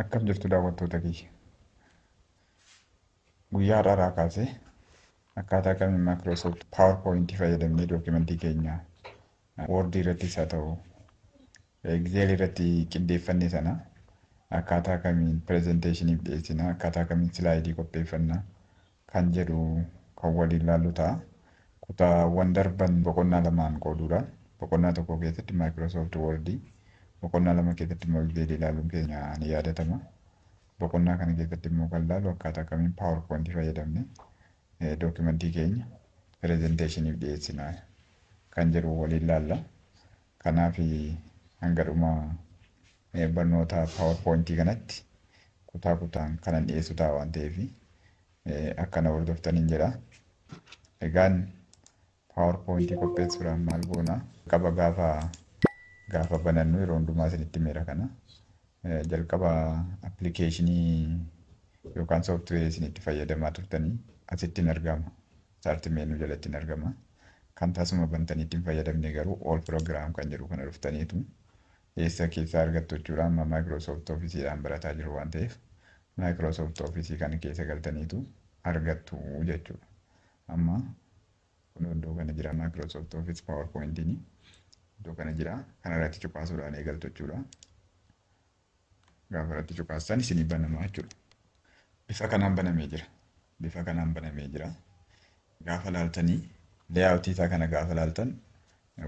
Akkam jirtu daawwattoota kiyya. Guyyaa har'aa kaasee akkaataa kamiin Microsoft PowerPoint fayyadamnee dookimentii keenya Word irrattis haa ta'u Excel irratti qindeeffannee sana akkaataa kamiin presenteeshiniif dhiyeessina, akkaataa kamiin silaayidii qopheeffannaa kan jedhu kan waliin ilaallu ta'a. Kutaawwan darban boqonnaa lamaan qooduudhaan boqonnaa tokko keessatti Microsoft Word, boqonnaa lama keessatti immoo Excel ilaaluun keenya ni yaadatama. Boqonnaa kana keessatti immoo kan ilaallu akkaataa kamiin PowerPoint fayyadamnee dookimentii keenya presenteeshiniif dhiyeessina kan jedhu waliin ilaalla. Kanaaf hanga dhuma barnoota PowerPoint kanatti kutaa kutaan kanan dhiyeessu ta'a waan ta'eef akkana hordoftaniin jedha. Egaan PowerPoint qopheessuudhaan maal goona? Qaba gaafa banannu yeroo hundumaa isinitti himeera kana. Jalqaba appilikeeshinii yookaan sooftiweerii isinitti fayyadamaa turtanii asitti hin argama. Start menu jalatti hin argama. Kan tasuma bantanii ittiin fayyadamne garuu all program kan jedhu kana dhuftaniitu eessa keessaa argattu jechuudha. Amma Microsoft Officeedhaan barataa jiru waan ta'eef Microsoft Office kana keessa galtaniitu argattu jechuudha. Amma kun iddoo kana jira Microsoft Office PowerPointiin iddoo kana jira. Kana irratti cuqaasuudhaan eegaltu jechuudha. Gaafa irratti cuqaastan isinii banamaa jechuudha. Bifa kanaan banamee jira. Gaafa ilaaltanii layout isaa kana gaafa ilaaltan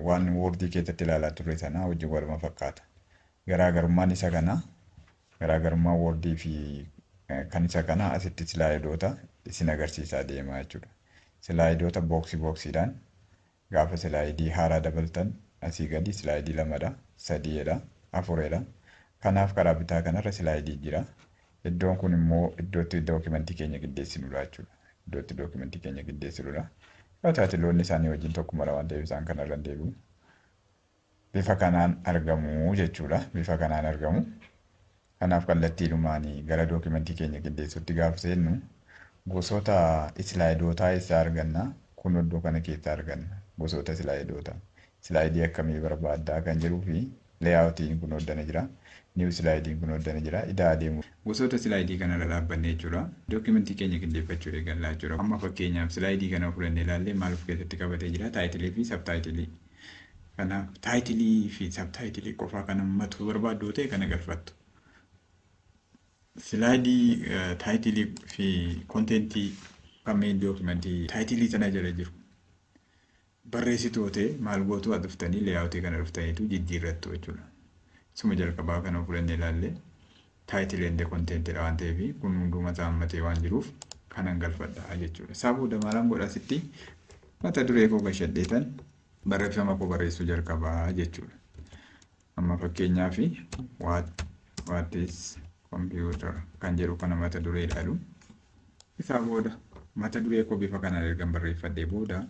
waan Word keessatti ilaalaa turre sanaa wajjin waluma fakkaata. Garaagarummaa Word fi kan isa kana asitti silaayidoota isin agarsiisaa deemaa jechuudha. Silaayidoota booksiidhaan gaafa silaayidii haaraa dabaltan asii gadi silaayidii 2dha, 3dha, 4dha. Kanaaf karaa bitaa kanarra silaayidii jira. Iddoon kun immoo iddootti dookimentii keenya qindeessinudha jechuudha. Yoo taateloonni isaanii wajjin tokkuma waan ta'eef isaan kanarra hin deebi'u. Bifa kanaan argamu jechuudha. Kanaaf kallattiidhumaan gara dookimentii keenya qindeessuutti gaafa seennu gosoota silaayidoota eessaa arganna? Kun iddoo kana keessaa arganna. Gosoota silaayidoota. Silaayidii akkamii barbaaddaa kan jedhuu fi layouttiin kun hoddana jira. New sliding kun hoddana jira. Idaa adeemu. Gosoota silaayidii kanarra dhaabbanne jechuudha. Dookimentii keenya qindeeffachuu eegallaa jechuudha. Amma fakkeenyaaf silaayidii kana fudhannee ilaallee maal of keessatti qabatee jira? Taayitilii fi sabtaayitilii. Kanaaf taayitilii fi sabtaayitilii qofaa kan hammatu barbaaddu ta'e kana galfattu. Silaayidii taayitilii fi kontentii kanneen dookimentii taayitilii sana jala jiru. Barreessituu ta'e maal gootu dhuftanii layout kana dhuftaniitu jijjiirrattu jechuudha. Suma jalqabaa kana fudhannee ilaalle taayitilii ende konteentidha waan ta'eef kun hunduma isaa hammatee waan jiruuf kanan galfadha jechuudha. Isaa booda maalan godha asitti mata duree koo gashadheetan barreeffama koo barreessuu jalqabaa jechuudha. Amma fakkeenyaaf what is computer kan jedhu kana mata duree ilaalu. Isaa booda mata duree koo bifa kanaan ergan barreeffadhee booda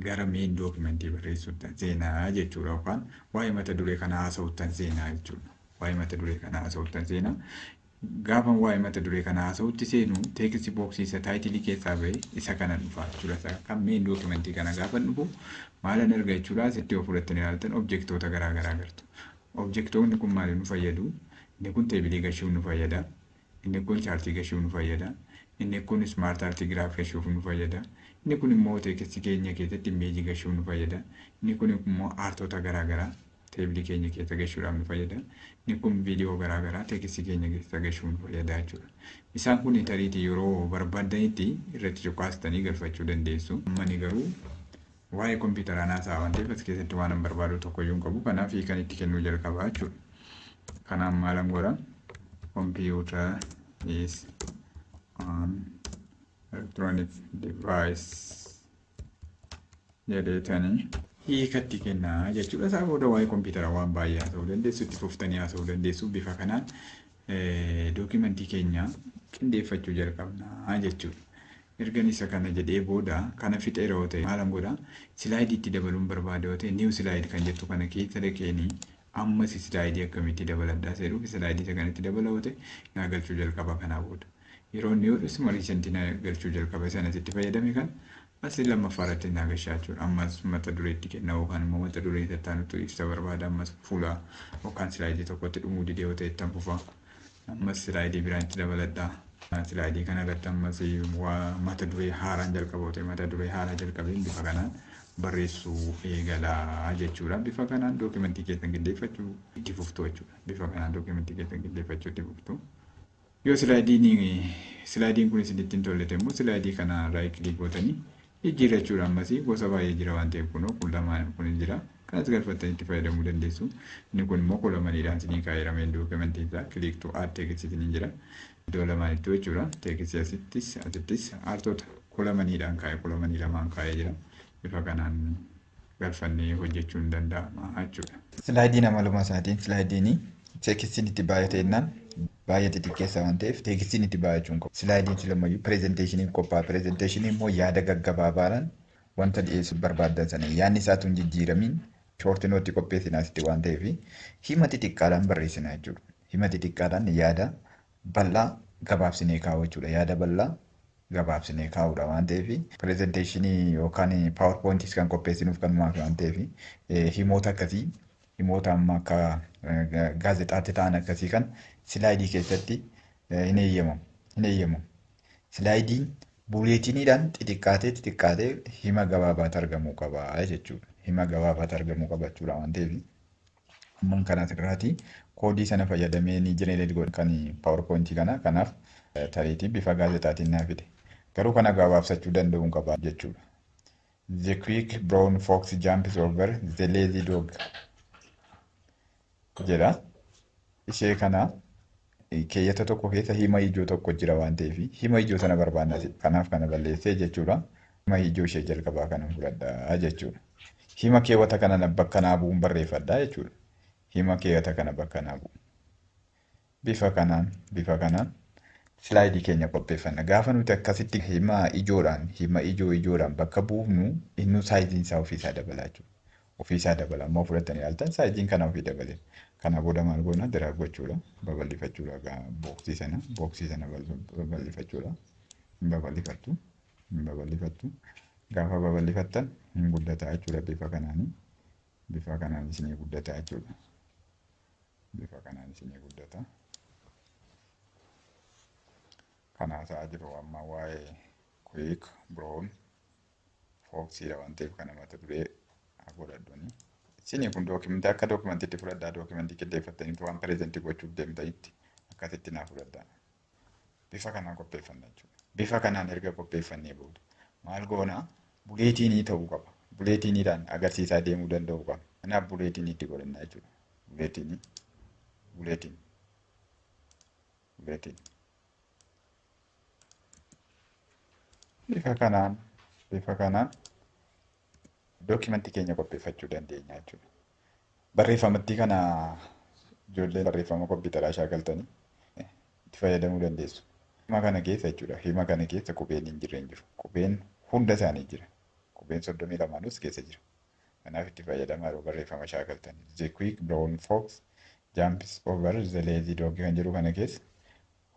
gara main dookimentii barreessuutti seenaa jechuudha yookaan waa'ee mata duree kana haasa'uutti seenaa jechuudha. Gaafa waa'ee mata duree kana haasa'uutti seenu teeksti booksii isa taayitilii keessaa ba'e isa kana dhufa jechuudha. Kan main dookimentii kana gaafa dhufu maalan erga jechuudha asitti yoo fudhattanii ilaaltan objektoota garaagaraa agartu. Objektoonni kun maaliif nu fayyadu? Inni kun teebilii gashuuf nu fayyada. Inni kun chaartii gashuuf nu fayyada. Inni kun smart artigraaf gashuuf nu fayyada. Inni kun immoo teeksti keenya keessatti imeejii gashuuf nu fayyada. Inni kun immoo aartota garaagaraa teebilii keenya keessa gashuudhaaf nu fayyada. Inni kun viidiyoo garaagaraa teeksti keenya keessa gashuuf nu fayyada jechuudha. Isaan kun tariitii yeroo barbaadanitti irratti cuqqaastanii galfachuu dandeessu. Ammani garuu waa'ee kompiitaraa naasaa waan ta'eef as keessatti waan hin barbaadu tokkoyyuu hin qabu. Kanaaf kan itti kennuu jalqabaa jechuudha. Kanaaf maalan godha? Computer is an electronic device jedheetanii hiikatti kennaa jechuudha. Isaa booda waa'ee kompiitaraa waan baay'ee haasa'uu dandeessu, itti fuftanii haasa'uu dandeessu. Bifa kanaan dookimentii keenya qindeeffachuu jalqabnaa jechuudha. Ergan isa kana jedhee booda kana fixee yeroo ta'e maalan godha? Silaayidii itti dabaluun barbaade yoo ta'e new slide kan jettu kana keessa dhaqeenii ammas silaayidii akkamitti dabaladhaa seeruuf silaayidii isa kanatti dabala yoo ta'e naa galchuu jalqaba kanaa booda. Yeroo inni hodhus mariisantii naa galchuu jalqaba sana itti fayyadame kan asii lammaffaa irratti naa gashaa jechuudha. Ammas mata dureetti kenna yookaan immoo mata duree tattaanutu ibsa barbaada ammas fuula yookaan silaayidii tokkotti dhumuu didee yoo ta'e ittan fufa. ammas silaayidii biraan itti dabaladha. Silaayidii kana irratti ammas mata duree haaraan jalqabote mata duree haaraa jalqabeen bifa kanaan barreessuu eegalaa jechuudha. Bifa kanaan dookimentii keessan qindeeffachuu itti fuftu jechuudha. Bifa kanaan dookimentii keessan qindeeffachuu itti fuftu. Yoo silaayidiin kun isinitti hin tolle immoo silaayidii kana raayit kilik gootanii jijjiirrachuudha. Ammas gosa baay'ee jira waan ta'eef kun lamaan kun jira. Kanas galfattanii itti fayyadamuu dandeessu. Inni kun immoo kolomaniidhaan isinii kaa'eeramee dookimentii isaa kilik to add text isin jira. Iddoo lamaan iddoo jechuudha. Teekisii asittis aartota kolomaniidhaan kaa'ee kolomanii lamaan kaa'ee jira. Bifa kanaan galfannee hojjechuun ni danda'ama jechuudha. Silaayidiin amaluma isaatiin silaayidiin teekisiin itti baay'ateenaan baay'ee xixiqqeessa waan ta'eef teekisiin itti baay'achuun qabu. Silaayidiin silumayyuu pireezentaashiniif qophaa'a. Pireezentaashinii immoo yaada gaggabaabaadhaan wanta dhiyeessuu barbaadan sana yaadni isaatu hin jijjiiramiin shoortii nootii qopheessinaa asitti waan ta'eef hima xixiqqaadhaan barreessinaa jechuudha. Hima xixiqqaadhaan yaada bal'aa gabaabsinee kaa'u jechuudha. Yaada bal'aa gabaabsinee kaa'uudha waan ta'eef pireezentaashinii yookaan paawerpoointiis kan qopheessinuuf kanumaaf waan ta'eef himoota akkasii himoota amma akka gaazexaatti ta'an akkasii kan silaayidii keessatti hin eeyyamamu. Silaayidiin buleetiniidhaan xixiqqaatee hima gabaabaatu argamuu qaba jechuudha. Hima gabaabaatu argamuu qaba jechuudha waan ta'eef amman kana asirraati koodii sana fayyadamee ni jenereet godhe kan paawerpoointii kana kanaaf tariitii bifa gaazexaatiin naa fide. Garuu kana gabaabsachuu danda'uu qaba jechuudha. The quick brown fox jumps over the lazy dog jedha. Ishee kana keeyyata tokko keessa hima ijoo tokko jira waan ta'eef hima ijoo sana barbaanna. Kanaaf kana balleessee jechuudha. Hima ijoo ishee jalqabaa kana fudhadhaa jechuudha. Hima keewwata kana bakka naa bu'uun barreeffadhaa jechuudha. Hima keewwata kana bakka naa bu'u. Bifa kanaan silaayidii keenya qopheeffanna. Gaafa nuti akkasitti hima ijoodhaan bakka buufnu inni saayiziin isaa ofiisaa dabala jechuudha. Ofiisaa dabala ammoo fudhatanii ilaaltan saayiziin kana ofii dabale. Kana booda maal goona diraag gochuudha. Babal'ifachuudha booksii sana babal'ifachuudha. Babal'ifattu. Gaafa babal'ifattan hin guddataa jechuudha bifa kanaanii. Bifa kanaan isinii guddataa jechuudha. Bifa kanaan isinii guddataa. Kana ta'aa jiru amma waa'ee quick brown foxidha waan ta'eef kana mata duree godhadhuuni. Isinii kun dookimentii akka dookimantiitti fudhadhaa dookimentii qindeeffattaniitu waan pireezentii gochuuf deemtanitti akkasitti naa fudhadhaa. Bifa kanaan qopheeffanna jechuudha. Bifa kanaan erga qopheeffannee booda maal goona buleetiinii ta'uu qaba. Buleetiiniidhaan agarsiisaa deemuu danda'uu qaba. Kanaaf buleetiinii itti godhanna jechuudha. Buleetiin. Bifa kanaan dookimentii keenya qopheeffachuu dandeenya jechuudha. Barreeffamatti kana ijoollee barreeffama kompiitaraa shaakaltanii itti fayyadamuu dandeessu. Hima kana keessa jechuudha. Hima kana keessa qubeen hin jiru. Qubeen hunda isaanii jira. Qubeen 32 keessa jira. Kanaaf itti fayyadamaa yeroo barreeffama shaakaltanii. The quick brown fox jumps over the lazy dog kan jedhu kana keessa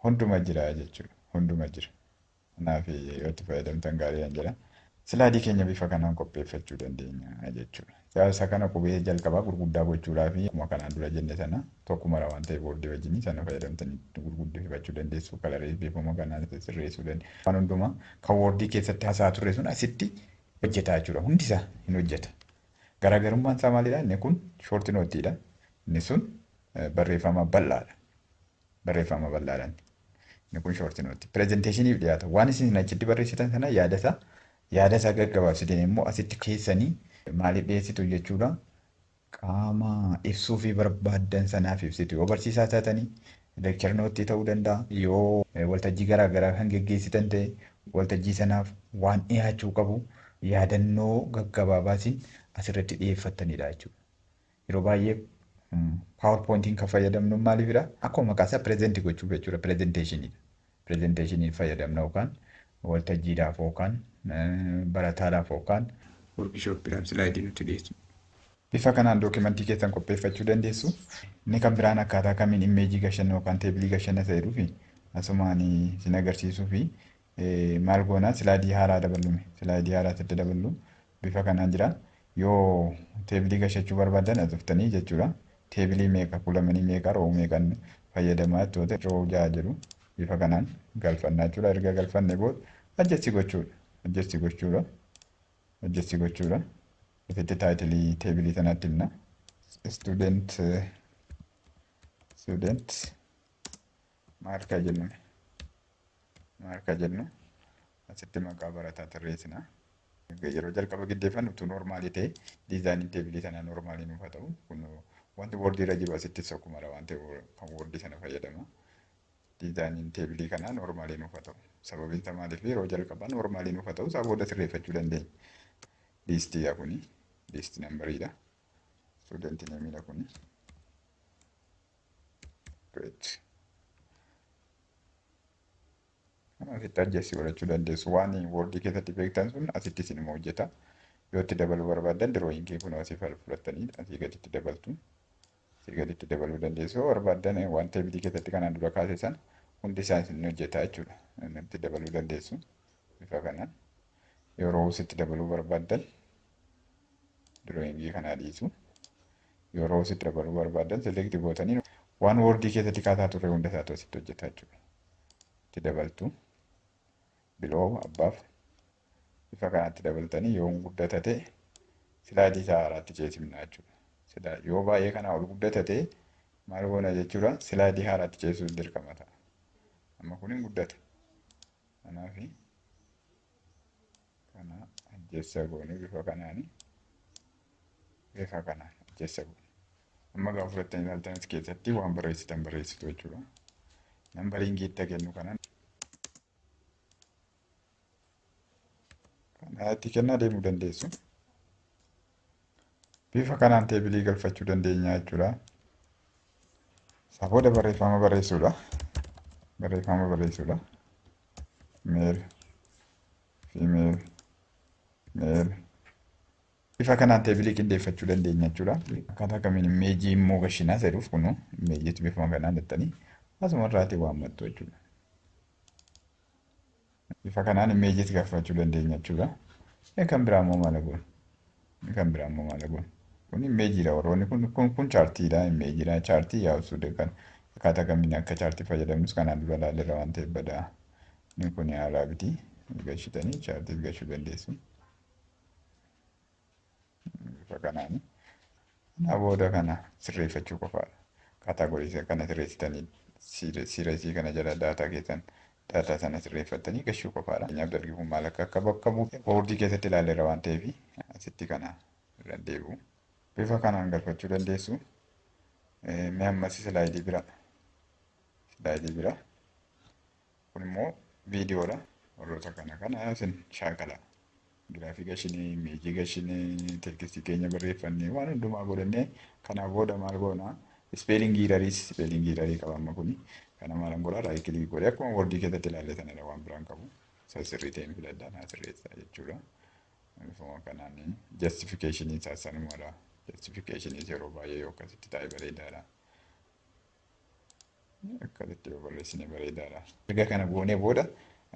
hunduma jira jechuudha. Hunduma jira. Kanaaf yoo itti fayyadamtan gaariidhaan jira. Silaayidii keenya bifa kanaan qopheeffachuu dandeenya jechuudha. Siyaasa kana qubee jalqabaa gurguddaa gochuudhaa fi akkuma kanaan dura jenne sana tokkumara waan ta'eef booddee wajjin sana fayyadamtanii gurguddifachuu dandeessu. Kalarii beekama kanaan sirreessuu dandeessu. Waan hundumaa kan woordii keessatti haasa'aa turre sun asitti hojjetaa jechuudha. Hundi isaa hin hojjeta. Garaagarummaan isaa maalidha? Inni kun shoortii nootiidha. Inni sun barreeffama bal'aadha. Barreeffama bal'aadhaan. Inni kun shoortii nootii. Pireezentaashiniif dhiyaata. Waan isin achitti barreessitan sana yaada isaa gaggabaabsitan immoo asitti keessanii maaliif dhiyeessitu jechuudha. Qaama ibsuu fi barbaadan sanaaf ibsitu. Yoo barsiisaa taatanii leekchar nootii ta'uu danda'a. Yoo waltajjii garaagaraa kan geggeessitan ta'e waltajjii sanaaf waan dhiyaachuu qabu yaadannoo gaggabaabaasiin asirratti dhiyeeffattanidha jechuudha. Yeroo baay'ee paawerpoointiin kan fayyadamnu maaliifidha? Akkuma maqaa isaa pireezentii gochuuf jechuudha. Pireezentaashiniidha. Pireezentaashiniin fayyadamna yookaan waltajjiidhaaf yookaan barataadhaaf yookaan workshoppiidhaaf silaayidii nutti dhiyeessu. Bifa kanaan dookimentii keessan qopheeffachuu dandeessu. Inni kan biraan akkaataa kamiin imeejii gashanna yookaan teebilii gashanna fayyaduu fi asumaan isin agarsiisuu fi maal goonaa silaayidii haaraa daballume. Silaayidii haaraa itti daballu bifa kanaan jira. Yoo teebilii gashachuu barbaadan as dhuftanii jechuudha. Teebilii meeqa kulamanii meeqa ro'uu meeqan fayyadamaa jechuudha. Roo ja'a jedhu bifa kanaan galfannaa jechuudha. Erga galfanne booda adjasti gochuudha. Adjasti gochuudha. Adjasti gochuudha. Ifitti taayitilii teebilii sanatti himna. Student maal jennu asitti maqaa barataa tarreessina. Yeroo jalqaba giddeeffannu utuu noormaalii ta'e diizaayiniin teebilii sanaa noormaalii nuuf haa ta'u. Kun wanti woordii irra jiru asitti sokkumadha waan ta'eef kan woordii sana fayyadama. Diizaayiniin teebilii kanaa noormaalii nuuf haa ta'u. Sababiin isaa maaliif yeroo jalqabaa noormaalii nuuf haa ta'u isaa booda sirreeffachuu dandeenya. Liistii kuni liistii nambariidha. Stuudentii neemiidha kuni. Asitti adjastii godhachuu dandeessu. Waan woordii keessatti beektan sun asitti isin immoo hojjeta. Yoo itti dabaluu barbaadan dirooyinkii kun asii fudhattanii asii gaditti dabaltu. Asii gaditti dabaluu dandeessu. Yoo barbaadan waan teebilii keessatti kanaan dura kaase sana hundi isaa isin hojjeta jechuudha. Itti dabaluu dandeessu. Bifa kanaan. Yeroo asitti dabaluu barbaadan dirooyinkii kanaa dhiisu. Yeroo asitti dabaluu barbaadan selektii gootanii waan woordii keessatti kaasaa turre hunda isaatu asitti hojjeta jechuudha. Itti dabaltu. Biloo abbaaf bifa kanatti dabaltanii yoo guddata ta'e silaayidii isaa haaraatti ceesifna jechuudha. Yoo baay'ee kanaa ol guddata ta'e maal goona jechuudha silaayidii haaraatti ceesisuun dirqama ta'a. Amma kun hin guddata. Kanaaf kana ajjeessa goone bifa kanaan ajjeessa goone. Amma gaafa fudhattanii ilaaltanis keessatti waan barreessitan barreessitu jechuudha. Nambariin giitta kennu kanaan. Kanatti kennaa deemuu dandeessu. Bifa kanaan teebilii galfachuu dandeenya jechuudha. Sabooda barreeffama barreessuudha. Male, female, male. Bifa kanaan teebilii qindeeffachuu dandeenya jechuudha. Akkaataa kamiin imeejii immoo gashinaa jedhuuf kunu imeejiitti bifa kanaan jettanii asuma irraatii waammattu jechuudha. Bifa kanaan imeejiitti galfachuu dandeenya jechuudha. Kan biraa immoo maal goon? Kun imeejiidha. Warroonni kun chaartiidha. Imeejiidha. Chaartii yaa'usuudha kan akkaataa kamiin akka chaartii fayyadamnus kanaan dura ilaalleerra waan ta'eef badaa. Inni kun haaraa biti. Gashitanii chaartiif gashuu dandeessu. Bifa kanaan. Kana booda kana sirreeffachuu qofaadha. Kaataagorii kana sirreessitanii siirasii kana jala daataa keessan daataa sana sirreeffatanii gashuu qofaadha. Keenyaaf dargii maal akka bakka bu'e woordii keessatti ilaalleerra waan ta'eef asitti kana irra deebi'u. Bifa kanaan galfachuu dandeessu. Mee ammas silaayidii bira. Kun immoo viidiyoodha. Warroota kana isin shaakala. Giraafii gashinee, imeejii gashinee, teekistii keenya barreeffannee waan hundumaa godhannee kanaa booda maal goona? Ispeelingii hirarii qaba amma kuni. Kana maalan godhaa raayit kilikii godhee akkuma woordii keessatti ilaalle sanadha waan biraan qabu. Sirrii ta'een filadhaa naa sirreessaa jechuudha. Bifuma kanaan justifikeeshinii isaa sanumadha. Justifikeeshinii yeroo baay'ee yoo akkasitti taa'e bareedaadha. Akkasitti yoo barreessine bareedaadha. Erga kana goonee booda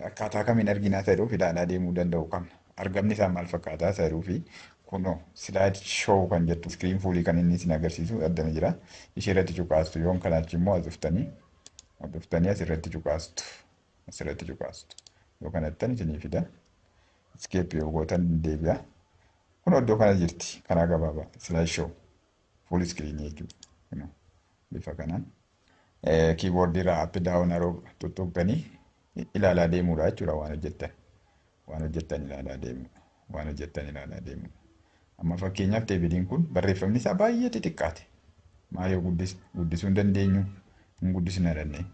akkaataa kamiin arginaa ta'edhuuf ilaalaa deemuu danda'u qabna. Argamni isaa maal fakkaataa ta'edhuu fi kunoo silaayid shoow kan jettu iskiriin fuulii kan inni isin agarsiisu addana jira. Ishee irratti cuqaastu yoon kanaachi immoo dhuftanii asirratti cuqaastu. Yoo kanattan isinii fida. Iskeeppii yoo gootan deebi'a. Kun iddoo kana jirti karaa gabaabaa silaayid shoow fuul iskiriinii jechuudha. Bifa kanaan kiiboordii irraa appi daawun aroo tuttuqxanii ilaalaa deemuudha jechuudha waan hojjettan ilaalaa deemu. Amma fakkeenyaaf teebiliin kun barreeffamni isaa baay'ee xixiqqaate. Maal yoo guddisuu hin dandeenyu? Hin guddisuu hin dandeenye.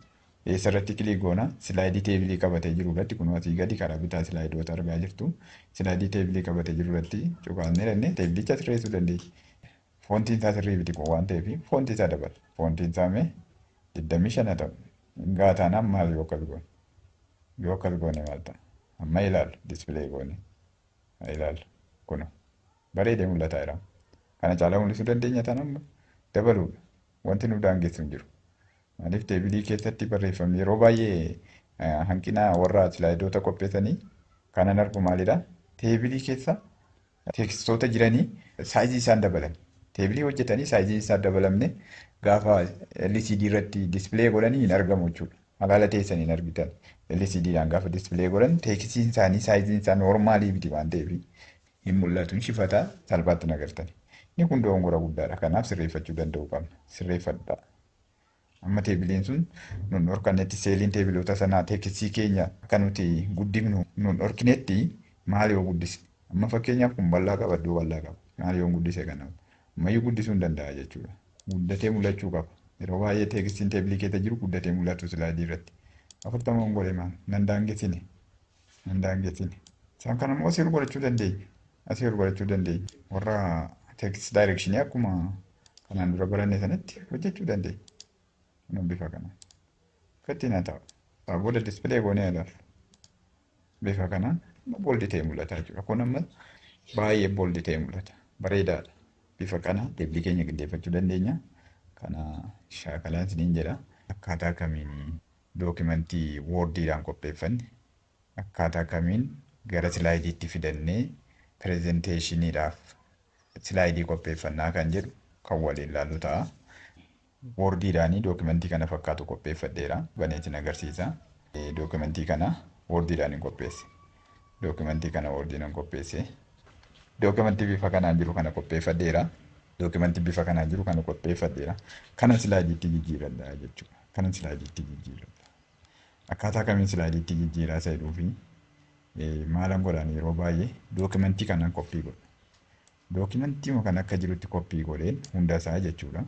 Eessarratti kilik goona silaayidii teebilii qabatee jiru irratti kun asii gadi karaa bitaa silaayidoota argaa jirtu. Silaayidii teebilii qabatee jiru irratti cuqaasnee dhannee teebilicha sirreessuu dandeenya. Foontiin isaa sirrii biti waan ta'eef foontii isaa dabala. Foontiin isaa mee 25 haa ta'u. Gaataanaan maal yoo akkas goone? Yoo akkas goone maal ta'a? Amma ilaalu dispilee goone. Ilaalu kun bareedee mul'ataa jira. Kana caalaa mul'isuu dandeenya ta'an amma dabaluudha. Wanti nu daangessu hin jiru. Maaliif teebilii keessatti barreeffamni yeroo baay'ee hanqina warra silaayidoota qopheessanii kanan argu maalidha? Teebilii keessa teekstoota jiranii saayizii isaan dabalan. Teebilii hojjetanii saayizii isaan dabalamne Gaafa LCD irratti displee godhanii hin argamu jechuudha. Magaala teessan hin argitan. LCDdhaan gaafa displee godhan teeksisiin isaanii saayiziin isaa noormaalii miti waan ta'eef hin mul'atu. Shifataa salphaatti hin agartani. Inni kun dogongora guddaadha. Kanaaf sirreeffachuu danda'uu qabna. Sirreeffadhaa. Amma teebiliin sun nun dhorkannetti seeliin teebiloota sanaa teeksisii keenya akka nuti guddifnu nun dhorkinetti maal yoo guddisne. Amma fakkeenyaaf kun bal'aa qaba iddoo bal'aa qaba. Maal yoo guddise kana ammayyuu guddisuu hin danda'a jechuudha. Guddatee mul'achuu qaba. Yeroo baay'ee teeksisiin teebilii keessa jiru guddatee mul'atu silaayidii irratti. 40 godhe maal nan daangesine. Isaan kana immoo asii ol godhachuu dandeenya. Warra teeksis daayirekshinii akkuma kanaan dura baranne sanatti hojjechuu dandeenya. Kun bifa kanaan. Akkatti na ta'a. Booda dispilee goonee ilaalu. Bifa kanaan booldi ta'e mul'ata jechuudha. Kun amma baay'ee booldi ta'e mul'ata. Bareedaadha. Bifa kana teebilii keenya qindeeffachuu dandeenya. Kana shaakalaan isiniin jedha. Akkaataa kamiin dookimentii woordiidhaan qopheeffanne, akkaataa kamiin gara silaayidiitti fidannee pirezenteeshiniidhaaf silaayidii qopheeffannaa kan jedhu kan waliin ilaallu ta'a. Woordiidhaanii dookimentii kana fakkaatu qopheeffadheera. Baneetiin agarsiisa. Dookimentii kana woordiidhaan hin qopheesse. Dookimentii bifa kanaan jiru kana qopheeffadheera. Kana silaayidiitti jijjiiradha jechuudha. Akkaataa kamiin silaayidiitti jijjiiraa isa jedhuu fi maalan godhan yeroo baay'ee dookimentii kana koppii godha. Dookimentii kan akka jirutti koppii godheen hunda isaa jechuudha.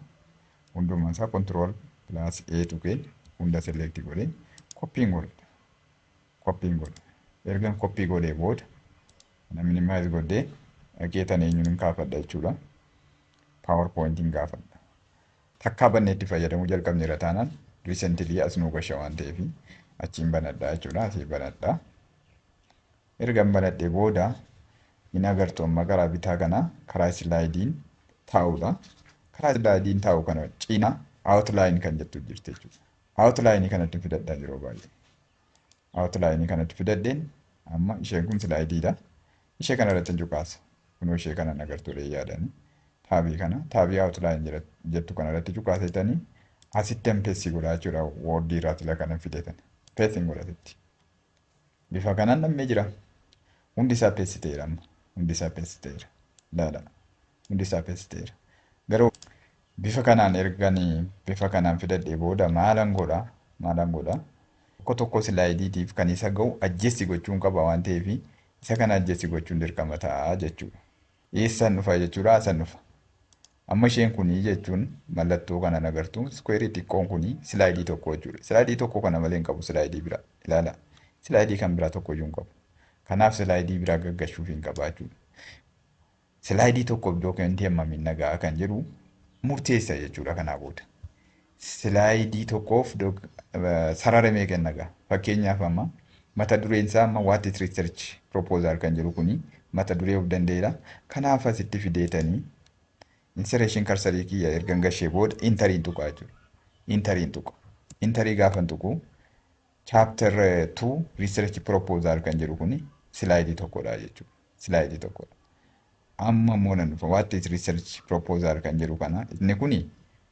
Hundumaa isaa control plus A tuqeen hunda select godheen koppiin godha. Ergan koppii godhee booda minimize godhee dhageetan eenyuun hin kaafadha jechuudha. PowerPointiin gaafadha. Takkaa banneetti fayyadamuu jalqabneera taanaan recently as nu gasha waan ta'eef achiin banadhaa jechuudha. Asii banadhaa. Ergan banadhee booda hin agartu amma karaa bitaa kana karaa silaayidiin taa'udha. Karaa silaayidiin taa'u kana cinaa outline kan jettu jirti jechuudha. Outline kanatti fidadhaa yeroo baay'ee. Outline kanatti fidadheen amma isheen kun silaayidiidha. Ishee kana irratti cuqaasa. Kunoo ishee kana agartuudhaan yaadanii. Taabii outline jettu kana irratti cuqaasetanii asitti peestii godhaa jechuudha. Woordii irraa sila kana fidetan. Peestiin godhatetti. Bifa kanaan dhammee jira. Hundi isaa peestiteera amma. Hundi isaa peestiteera. Garuu bifa kanaan erganii bifa kanaan fidadhee booda maalan godhaa? Tokko silaayidiitiif kan isa ga'u ajjeessi gochuun qaba waan ta'eef isa kana ajjeessi gochuun dirqama ta'a jechuudha. Eessaan dhufa jechuudha? Asan dhufa. Amma isheen kunii jechuun mallattoo kana agartu square xiqqoon kunii silaayidii tokko jechuudha. Silaayidii tokko kana malee hin qabu silaayidii biraa. Ilaala. Silaayidii kan biraa tokko iyyuu hin qabu. Kanaaf silaayidii biraa gaggashuuf hin qabaa jechuudha. Silaayidii tokkoof dookimentii hammamiin nagaa kan jedhu murteessa jechuudha kanaa booda. Silaayidii tokkoof sarara meeqa nagaa? Fakkeenyaaf amma mata dureen isaa amma what is research proposal kan jedhu kuni mata duree of danda'eera. Kanaaf asitti fideetanii insertion cursorii kiyya ergan gashee booda intariin tuqaa jechuudha. Intarii gaafan tuqu chapter 2 research proposal kan jedhu kuni silaayidii tokkodha jechuudha. Amma immoo nan dhufa what is research proposal kan jedhu kana inni kuni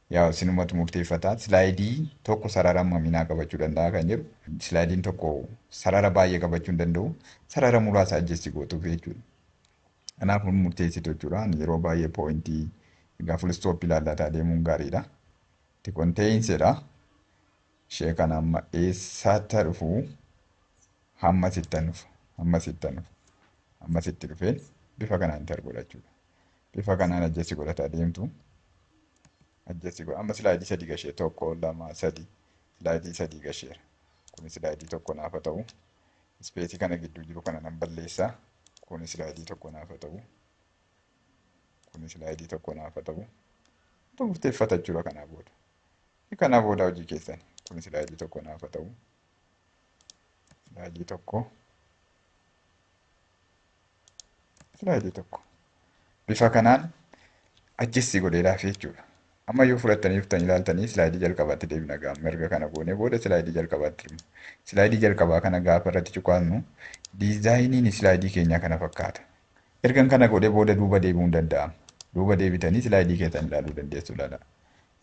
yaa sinumatu murteeffataa silaayidii tokko sarara hammaminaa qabachuu danda'a kan jedhu silaayidiin tokko sarara baay'ee qabachuu hin danda'u sarara muraasa ajjeessi gootuuf jechuudha. Kanaaf murteessitu jechuudha. Yeroo baay'ee poointii egaa full stop ilaallataa deemuun gaariidha. Itti konteensedha. Ishee kana amma eessaatti dhufu hamma sitti dhufeen bifa kanaan intar godhachuudha. Bifa kanaan ajjeessi godhataa deemtu. Amma silaayidii 3 gashee 1 2 3 silaayidii 3 gasheera. Kun silaayidii tokko naaf ta'u. Ispeesii kana gidduu jiru kana nan balleessaa. Kun silaayidii tokko naaf ta'u. Murteeffata jechuudha kanaa booda. Kanaa booda hojii keessan. Kun silaayidii tokko naaf ta'u. Silaayidii tokko. Bifa kanaan ajjeessi godheedhaaf jechuudha. Amma yoo fudhattanii dhuftanii ilaaltanii silaayidii jalqabaatti deebina gaafa erga kana goonee booda silaayidii jalqabaatti deemna. Silaayidii jalqabaa kana gaafa irratti cuqaannu diizaayiniin silaayidii keenyaa kana fakkaata. Ergan kana godhee booda duuba deebi'uu hin danda'amu. Duuba deebitanii silaayidii keessan ilaaluu dandeessu laala.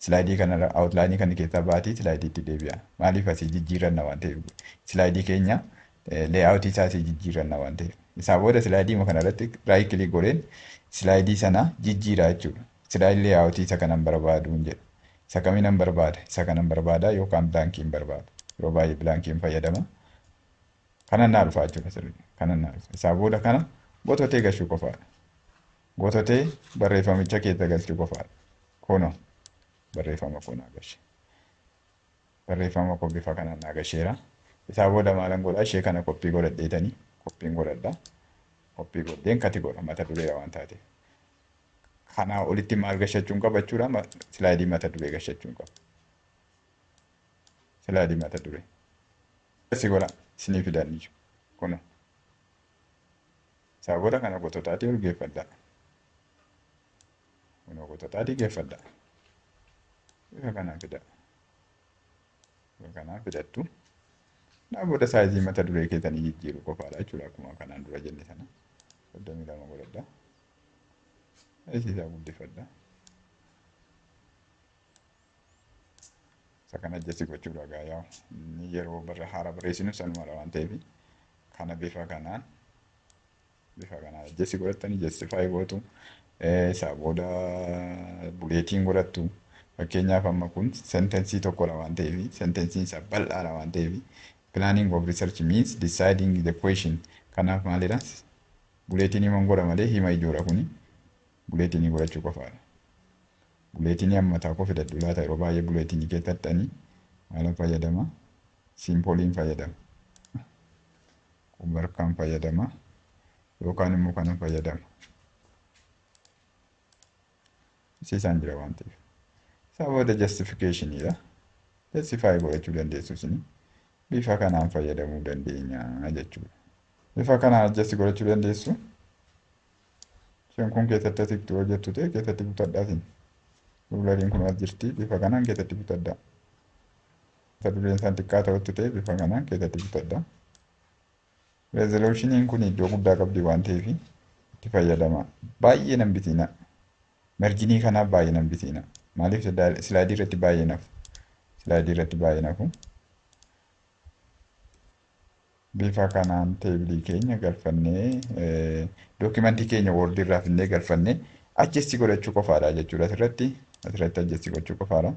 Silaayidii kanarra outlaayinii kana keessaa baatii silaayidiitti deebi'a. Maaliif asii jijjiiranna waan ta'eef silaayidii keenya lee'aawutii isaa asii jijjiiranna waan ta'eef. Isaa booda silaayidii kanarratti raayit kilik godheen silaayidii sana jijjiiraa jechuudha. Silaayidii lee'aawutii isa kanan barbaadu hin jedhu. Isa kaminan barbaada? Isa kanan barbaada yookaan bilaankiin barbaada. Yeroo baay'ee bilaankiin fayyadama. Kanan naa dhufaa jechuudha. Kanan naa dhufa. Isaa booda kana gototee galchuu qofaadha. Gototee barreeffamicha keessa galchuu qofaadha. Kunoo. Barreeffama koo naa galche. Barreeffama koo bifa kanaan naa galcheera. Isaa booda maalan godhaa ishee kana koppii godhadheetanii koppiin godhadhaa. Koppii godheen kati godha mata dureera waan taateef. Kanaa olitti maal gashachuun qaba jechuudha. Silaayidii mata duree gashachuun qaba. Silaayidii mata duree. Si godha isinii fidanii jiru. Kun isaa booda kana gototaatii ol geeffadhaa. Kunoo gototaatii geeffadhaa. Bifa kanaan fida. Bifa kanaan fidattu. Naa booda saayizii mata duree keessanii jijjiiruu qofaadha jechuudha. Akkuma kanaan dura jenne sana. 32 godhadhaa. Saayizii isaa guddifadhaa. Isa kana ajjeessi gochuudha gaayaa. Inni yeroo haara barreessinu sanumadha waan ta'eef kana bifa kanaan ajjeessi godhattanii justify gootu. Isaa booda buleetiin godhattu. Fakkeenyaaf amma kun sentensii tokkodha waan ta'eef sentensiin isaa bal'aadha waan ta'eef planning of research means deciding the question. Kanaaf maalidha? Buleetiin himan godha malee hima ijoodha kuni. Buleetiin godhachuu qofaadha. Buleetiin hammataa koo fidadhu laata yeroo baay'ee buleetiin keessatti maal fayyadama? Simpooliin fayyadama. Barkaan fayyadama yookaan immoo kanan fayyadama. Isaan jira waan ta'eef. Isaa booda justificationidha. Justify godhachuu dandeessu isin bifa kanaan fayyadamuu dandeenya jechuudha. Bifa kanaan adjust godhachuu dandeessu. Isheen kun keessatti asitti hojjettu ta'e keessatti butadhaa isin. Ruulariin kun as jirti bifa kanaan keessatti butadhaa. Mata dureen isaan xiqqaa ta'utti ta'e bifa kanaan keessatti butadhaa. Resolushiniin kun iddoo guddaa qabdi waan ta'eef itti fayyadama. Baay'ee nan bitiina. Marjinii kanaaf baay'ee nan bitiina. Maaliif silaayidii irratti baay'ee nafu. Silaayidii irratti baay'ee nafu. Bifa kanaan teebilii keenya galfannee dookimantii keenya woordii irraa finnee galfannee ajjeessi godhachuu qofaadha jechuudha. Asirratti ajjeessi gochuu qofaadha.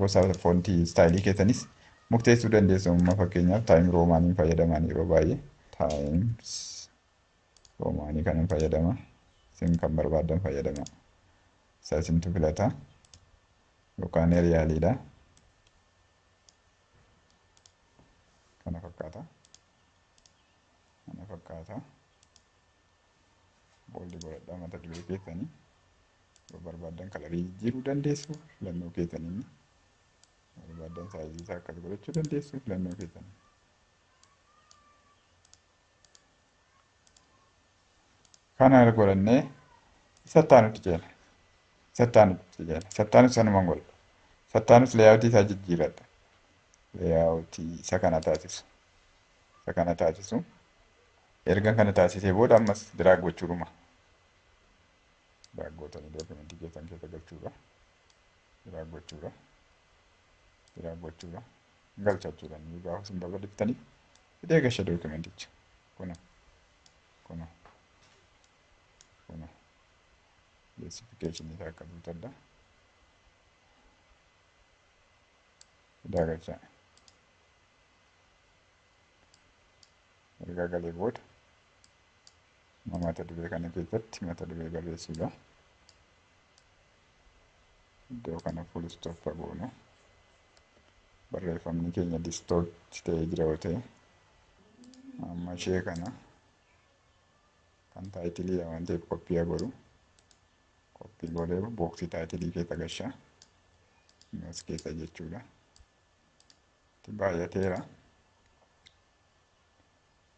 Gosa foontii istaayilii keessanis murteessuu dandeessu. Amma fakkeenyaaf taayim roomaaniin fayyadaman yeroo baay'ee taayims roomaanii kanan fayyadama. Isin kan barbaadan fayyadama. Isa isintu filata. Yookaan eriyaaliidha. Kana fakkaata. Kana fakkaata. Booldi godhadhaa mata duree keessanii. Yoo barbaadan kalarii jijjiiruu dandeessu filannoo keessanii. Barbaadan saayizii isaa akkas godhachuu dandeessu filannoo keessanii. Kana godhannee sattaanutti ceena. Sattaanus sanumaan godha. Sattaanus leeyaawutii isaa jijjiiradha. Leeyaawutii isa kana taasisu. Isa kana taasisu. Erga kana taasisee booda ammas diraag gochuudha. Diraag gootanii dookimentii keessan keessa galchuudha. Diraag gochuudha. Diraag gochuudha. Galchachuudha. Gaafa isin barbaaddettaniif fidee gasha dookimenticha. Kuna. Justification isaa akka butadha. Fidaa galchaa. Erga galee booda mata duree kana keessatti mata duree barreessuudha. Iddoo kana full stop goona. Barreeffamni keenya distort ta'ee jira yoo ta'e amma ishee kana kan taayitilii waan ta'eef koppii godhu. Koppii godhee booksii taayitilii keessa gashaa. As keessa jechuudha. Itti baay'ateera.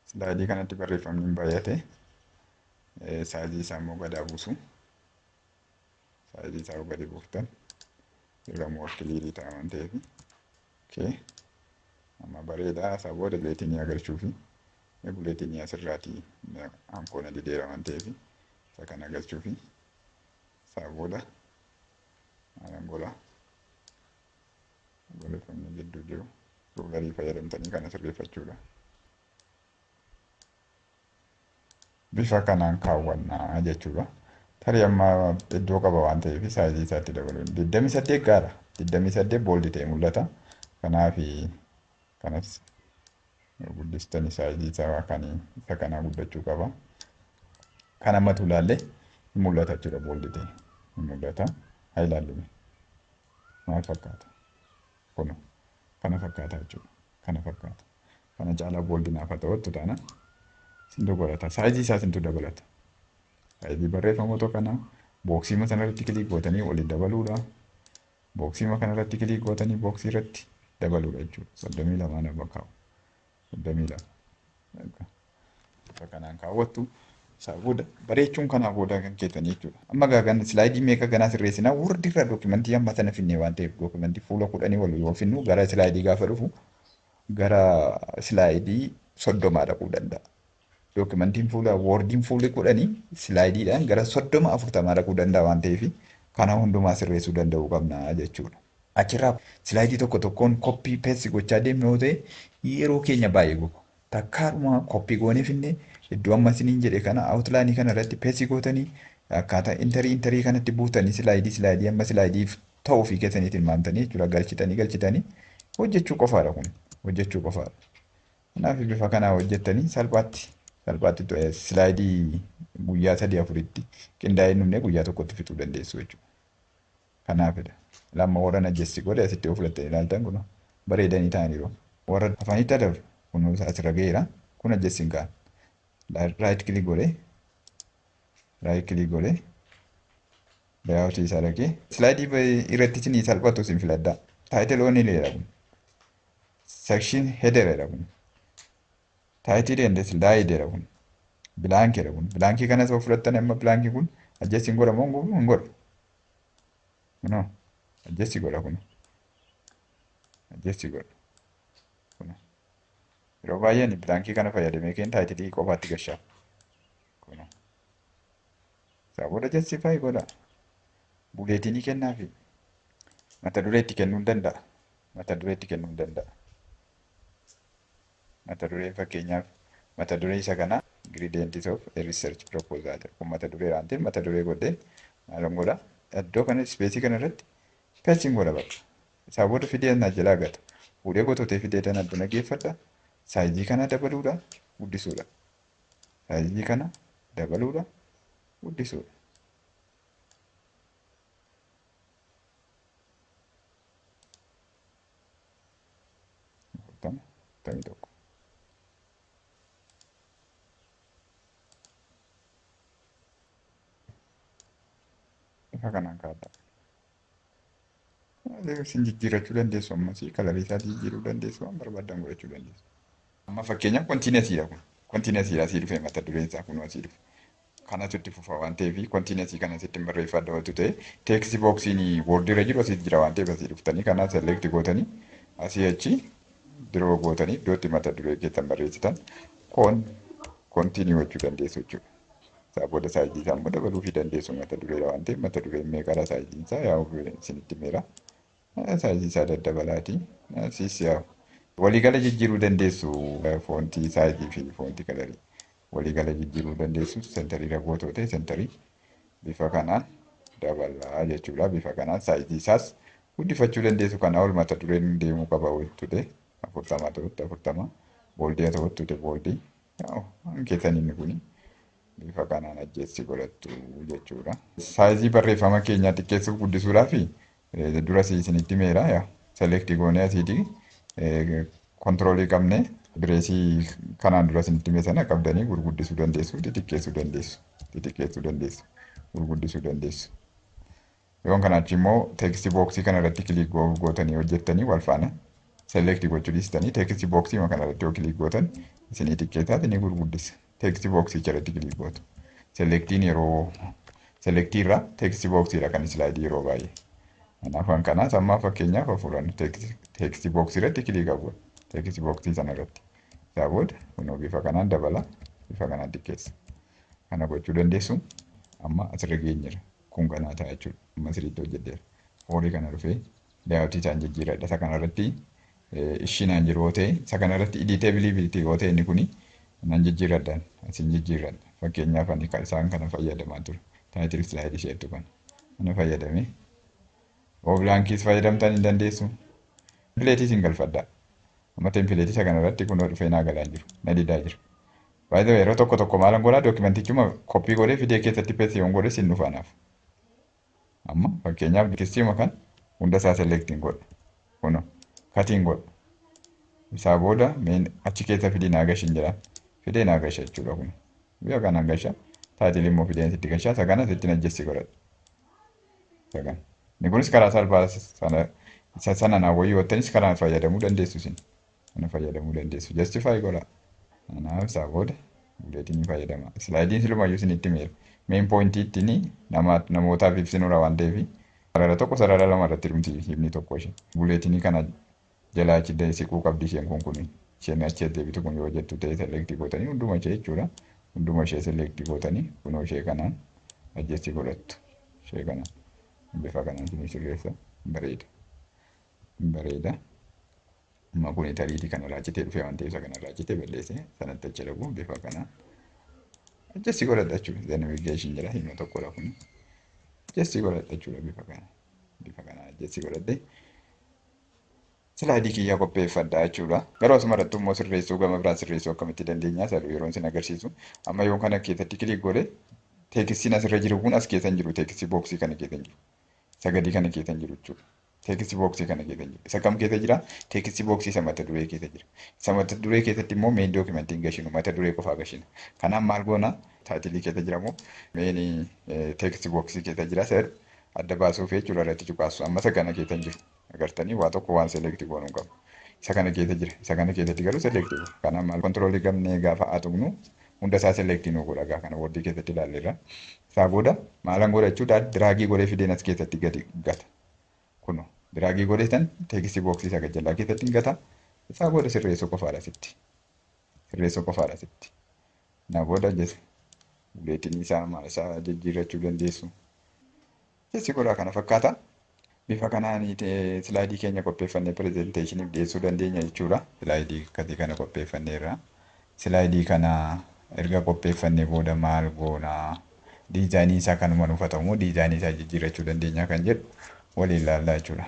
Silaayidii kanatti barreeffamni baay'ate. Saayizii isaa immoo gadi buusu. Saayizii isaa gadi buuftan. Irra immoo kiliirii ta'a waan ta'eef. Amma bareedaa isaa booda buleetinii agarsiisuufi. Buleetinii asirraatii hankoona dideera waan ta'eef. Isa kana agarsiisuufi. Isaa booda maalan godhaa. barreeffamni gidduu jiru ruularii fayyadamtanii kana sirreeffachuudha. Bifa kanaan kaawwannaa jechuudha. Tarii amma iddoo qaba waan ta'eef saayizii isaatti dabaluun 28 gaara. 28 booldi ta'e mul'ata. Kanaaf kanas guddistanii saayizii isaa kan isa kanaa guddachuu qaba. Kan ammatu ilaallee ni mul'ata jechuudha booldi ta'e. Ni mul'ata. Haa ilaallume. Maal fakkaata? Kun kana fakkaata jechuudha. Kana fakkaata. Kana caalaa booldi naaf haa ta'u taana. Sintu godhata. Saayizii isaa sintu dabalata. Saayizii barreeffamoota kanaa booksii sanarratti kilik gootanii waliin dabaluudha. Booksii kanarratti kilik gootanii booksii irratti dabaluudha jechuudha. 32 nama kaa'u. 32. Bifa kanaan kaawwattu. Isaa booda bareechuun kanaa booda kan keessanii jechuudha. Amma gaagan silaayidii meeqa ganaa sirreessinaa wardi irraa dookimentii amma sana finnee waan ta'eef dookimentii fuula 10 wal yoo finnu gara silaayidii gaafa dhufu gara silaayidii 30 dhaquu danda'a. Dookimentiin fuula woordiin fuulli 10 silaayidiidhaan gara 30-40 dhaquu danda'a waan ta'eef kana hundumaa sirreessuu danda'uu qabna jechuudha. Achirraa silaayidii tokko tokkoon koppii peessi gochaa deemne yoo ta'e yeroo keenya baay'ee guba. Takkaadhuma koppii goonee finne iddoo amma isiniin jedhe kana awutlaanii kana irratti peessi gootanii akkaataa intarii kanatti buutanii silaayidii amma silaayidiif ta'uu fi keessaniitiin maamtanii jechuudha galchitanii hojjechuu qofaadha kun hojjechuu qofaadha. Kanaaf bifa kanaa hojjettanii salphaatti silaayidii guyyaa 3-4tti qindaa'ee nunnee guyyaa tokkotti fixuu dandeessu jechuudha. Kanaafidha. Lamma warra najjessi godhe asitti of filattanii ilaaltan kun bareedanii ta'aniiru. Warra afaanitti adabu kun asirra ga'eera. Kun najjessi hin ka'an. Raayit kilik godhee layout isaa dhaqee silaayidii irratti isinii salphatu isin filadhaa. Taayitil oon illee kun. Sekshin hederedha kun. Taayitil endes laayidedha kun. Bilaankiidha kun. Bilaankii kanas of fudhattan amma bilaankii kun ajjessi hin godhamu hin godhu. No. Ajjessi godha kun. Ajjessi godha. Kun. Yeroo baay'ee bilaankii kana fayyadamee keen taayitilii qofaatti gashaa. Kun. Isaa booda justify godha. Buleetinii kennaafi. Mata dureetti kennuu hin danda'a. Mata duree fakkeenyaaf mata duree isa kana ingredients of a research proposal kun mata duree raantee mata duree godhee maal godha iddoo kana ispeesii kana irratti peestiin godha bakka. Isaa booda fidee na jalaa gata. Fuudhee gotootee fidee tan adduna geeffadha. Saayizii kana dabaluudha guddisuudha. Saayizii kana dabaluudha guddisuudha. Tamii tokko. Bifa kanaan kaa'adha. Isin jijjiirrachuu dandeessu ammas kalarii isaa jijjiiruu dandeessu waan barbaadan godhachuu dandeessu. Amma fakkeenyaaf kontiinesiidha kun. Kontiinesiidha asii dhufee mata dureen isaa kun asii dhufe. Kanatu itti fufa waan ta'eef kontiinesii kana asitti barreeffadha wantu ta'e teeksii booksiin woordiirra jiru asii jira waan ta'eef asii dhuftanii kana selekti gootanii asii achi diroo gootanii iddootti mata duree keessan barreessitan kontiinii gochuu dandeessu jechuudha. Isaa booda saayizii isaa immoo dabaluufii dandeessu mata dureedha waan ta'eef mata dureen meeqadha saayiziin isaa yaa'u isinitti meera. Saayizii isaa daddabalaatii siis yaa'u. Waliigala jijjiiruu dandeessu foontii saayizii fi foontii kalarii. Waliigala jijjiiruu dandeessu sentarii ragootoo ta'e sentarii bifa kanaan dabalaa jechuudha. Bifa kanaan saayizii isaas guddifachuu dandeessu. Kana ol mata dureen deemuu qaba wantu ta'e 40 ta'utti 40 booldii ta'utti ta'e booldii keessan inni kuni bifa kanaan ajjeessi godhattu jechuudha. Saayizii barreeffama keenyaa xiqqeessuuf guddisuudhaaf dura isinitti meera selektii goonee asiitii kontiroolii qabnee bireesii kanaan dura isinitti mee sana qabdanii gurguddisuu dandeessu xixiqqeessuu dandeessu gurguddisuu dandeessu. Yoon kanaachi immoo teekstii booksii kana irratti kilik gootanii hojjettanii wal faana selektii gochuu dhiistanii teekstii booksii kana irratti yoo kilik gootan isinii xiqqeessaa ni gurguddisa. Teekstii booksii jalatti kilik gootu. Selektiin yeroo selektii irraa teekstii booksiidha kan silaayidii yeroo baay'ee. Kanaaf kanaas amma fakkeenyaaf fuudhannu teekstii booksii irratti kilik goona. Teekstii booksii sana irratti. Isaa booda kunoo bifa kanaan dabala. Bifa kanaan xiqqeessa. Kana gochuu dandeessu. Amma asirra geenyeera. Kun kanaa ta'a jechuudha. Amma sirriitti hojjedheera. Foolii kana dhufee layout isaan jijjiiradha. Isa kanarratti ishiinaan jiru yoo ta'e isa kanarratti editability yoo ta'e inni kuni nan jijjiiradhaan asin jijjiiradha. Fakkeenyaaf ani isaan kana fayyadamaa ture. Title slide isheetu kana fayyadame. Blankiis fayyadamtan hin dandeessu. Templatees hin galfadha. Amma template isa kanarratti kunoo dhufee naa galaan jiru. Na didaa jira. By the way, yeroo tokko tokko maalan godhaa dookimentichuma koppii godhee fidee keessatti peestii yoon godhe sin dhufaanaaf. Amma fakkeenyaaf kistiima kan hunda isaa selektiin godha. Kunoo katiin godha. Isaa booda achi keessa fidii naa gashin jedhaan. Fidee naa gasha jechuudha kun. Biyya kanaan gasha. Taayitilii immoo fideen sitti gashaa. Isa kana sitti najjessi godhadha. Isa kana. Inni kunis karaa salphaa sana naa wayii wattanis karaa fayyadamuu dandeessu isin. Kana fayyadamuu dandeessu. Justify godha. Kanaaf isaa booda buleetiin fayyadama. Slaayidiin silumayyuu isinitti meera. Main pointii ittiin namootaaf ibsinuudha waan ta'eef sarara tokko sarara lama irratti dhumti himni tokko ishee. Buleetiin kana jalaa achi siquu qabdi isheen kun isheen achi deebitu kun yoo jettu ta'e selektii gootanii hunduma ishee jechuudha. Hunduma ishee selektii gootanii kunoo ishee kanaan ajjeessi godhattu. Ishee kanaan bifa kanaan isin sirreessa bareeda. Bareeda. Amma kun tariitii kana raachitee dhufee waan ta'eef isa kana raachitee balleessee sanatti achi dhabu bifa kanaan ajjeessi godhadha jechuudha. Navigation jira himna tokkodha kun. Ajjeessi godhadha jechuudha bifa kana. Bifa kana ajjeessi godhadhe. Silaayidii kiyyaa qopheeffadha jechuudha. Garuu asumarratti immoo sirreessuu gama biraan sirreessuu akkamitti dandeenya saduu yeroon isin agarsiisu. Amma yoo kana keessatti kilik godhe teekistiin asirra jiru kun as keessa hin jiru teekistii booksii kana keessa hin jiru. Isa gadii kana keessa hin jiru jechuudha. Teekistii booksii kana keessa hin jiru. Isa kam keessa jira? Teekistii booksii isa mata duree keessa jira. Isa mata duree keessatti immoo meen dookimentiin gashinu mata duree qofaa gashina. Kanaaf maal goona? Taayitilii keessa jira moo meen teekistii booksii keessa jira seer adda baasuuf jechuudha irratti cuqaasu. Amma isa kana keessa hin jiru. Agartanii waa tokko waan selektii goonuu qabu. Isa kana keessa jira. Isa kana keessatti garuu selektii godhu. Kanaaf maal kontiroolii gamnee gaafa tuqnu hunda isaa selektii nuu godha gaa kana wordii keessatti ilaalleerra. Isaa booda maalan godha jechuudha diraagii godhee fideen as keessatti gadi gata. Kunoo diraagii godhee tan teekistii booksii isa gajjallaa keessatti gata. Isaa booda sirreessuu qofaadha sitti. Sirreessuu qofaadha sitti. Na booda jechuudha. Buleetiin isaa maal isaa jijjiirrachuu dandeessu. Keessi godhaa kana fakkaata. Bifa kanaan silaayidii keenya qopheeffannee pirezenteeshiniif dhiyeessuu dandeenya jechuudha. Silaayidii akkasii kana qopheeffanneerra. Silaayidii kana erga qopheeffannee booda maal goona? Diizaayinii isaa kanuma ufatamu diizaayinii isaa jijjiirrachuu dandeenya kan jedhu waliin ilaallaa jechuudha.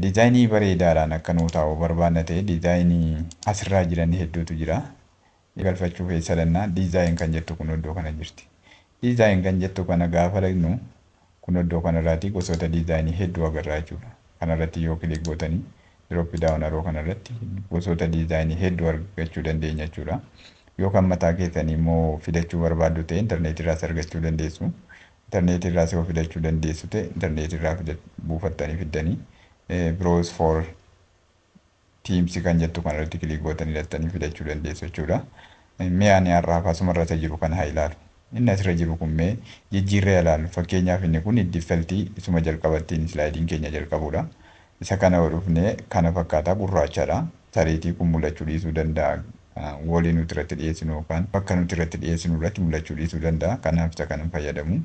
Diizaayinii bareedaadhaan akka nuu taa'u barbaadna ta'e diizaayinii asirraa jiran hedduutu jira. Galfachuu keessadannaa diizaayin kan jettu kun iddoo kana jirti. Diizaayin kan jettu kana gaafa dhaqnu kun iddoo kanarraati gosoota diizaayinii hedduu agarraa jechuudha. Kanarratti yoo kilik gootanii drop down arrow kanarratti gosoota diizaayinii hedduu argachuu dandeenya jechuudha. Yoo kan mataa keessanii immoo fidachuu barbaaddu ta'e intarneetirraas argachuu dandeessu. Intarneetirraas yoo fidachuu dandeessu ta'e intarneetirraa buufattanii fiddanii browse for teams kan jettu kanarratti kilik gootanii hidhattanii fidachuu dandeessu jechuudha. Mi'aan har'aaf asumarra jiru kana haa ilaalu. Inni asirra jiru kun mee jijjiirree ilaalu. Fakkeenyaaf inni kun diffeltii isuma jalqabattiin slaayidiin keenya jalqabudha. Isa kana dhufnee kana fakkaataa gurraachadha. Sariitii kun mul'achuu dhiisuu danda'a. Walii nuti irratti dhiyeessinu yookaan bakka nuti irratti dhiyeessinu irratti mul'achuu dhiisuu danda'a. Kanaaf isa kana fayyadamu.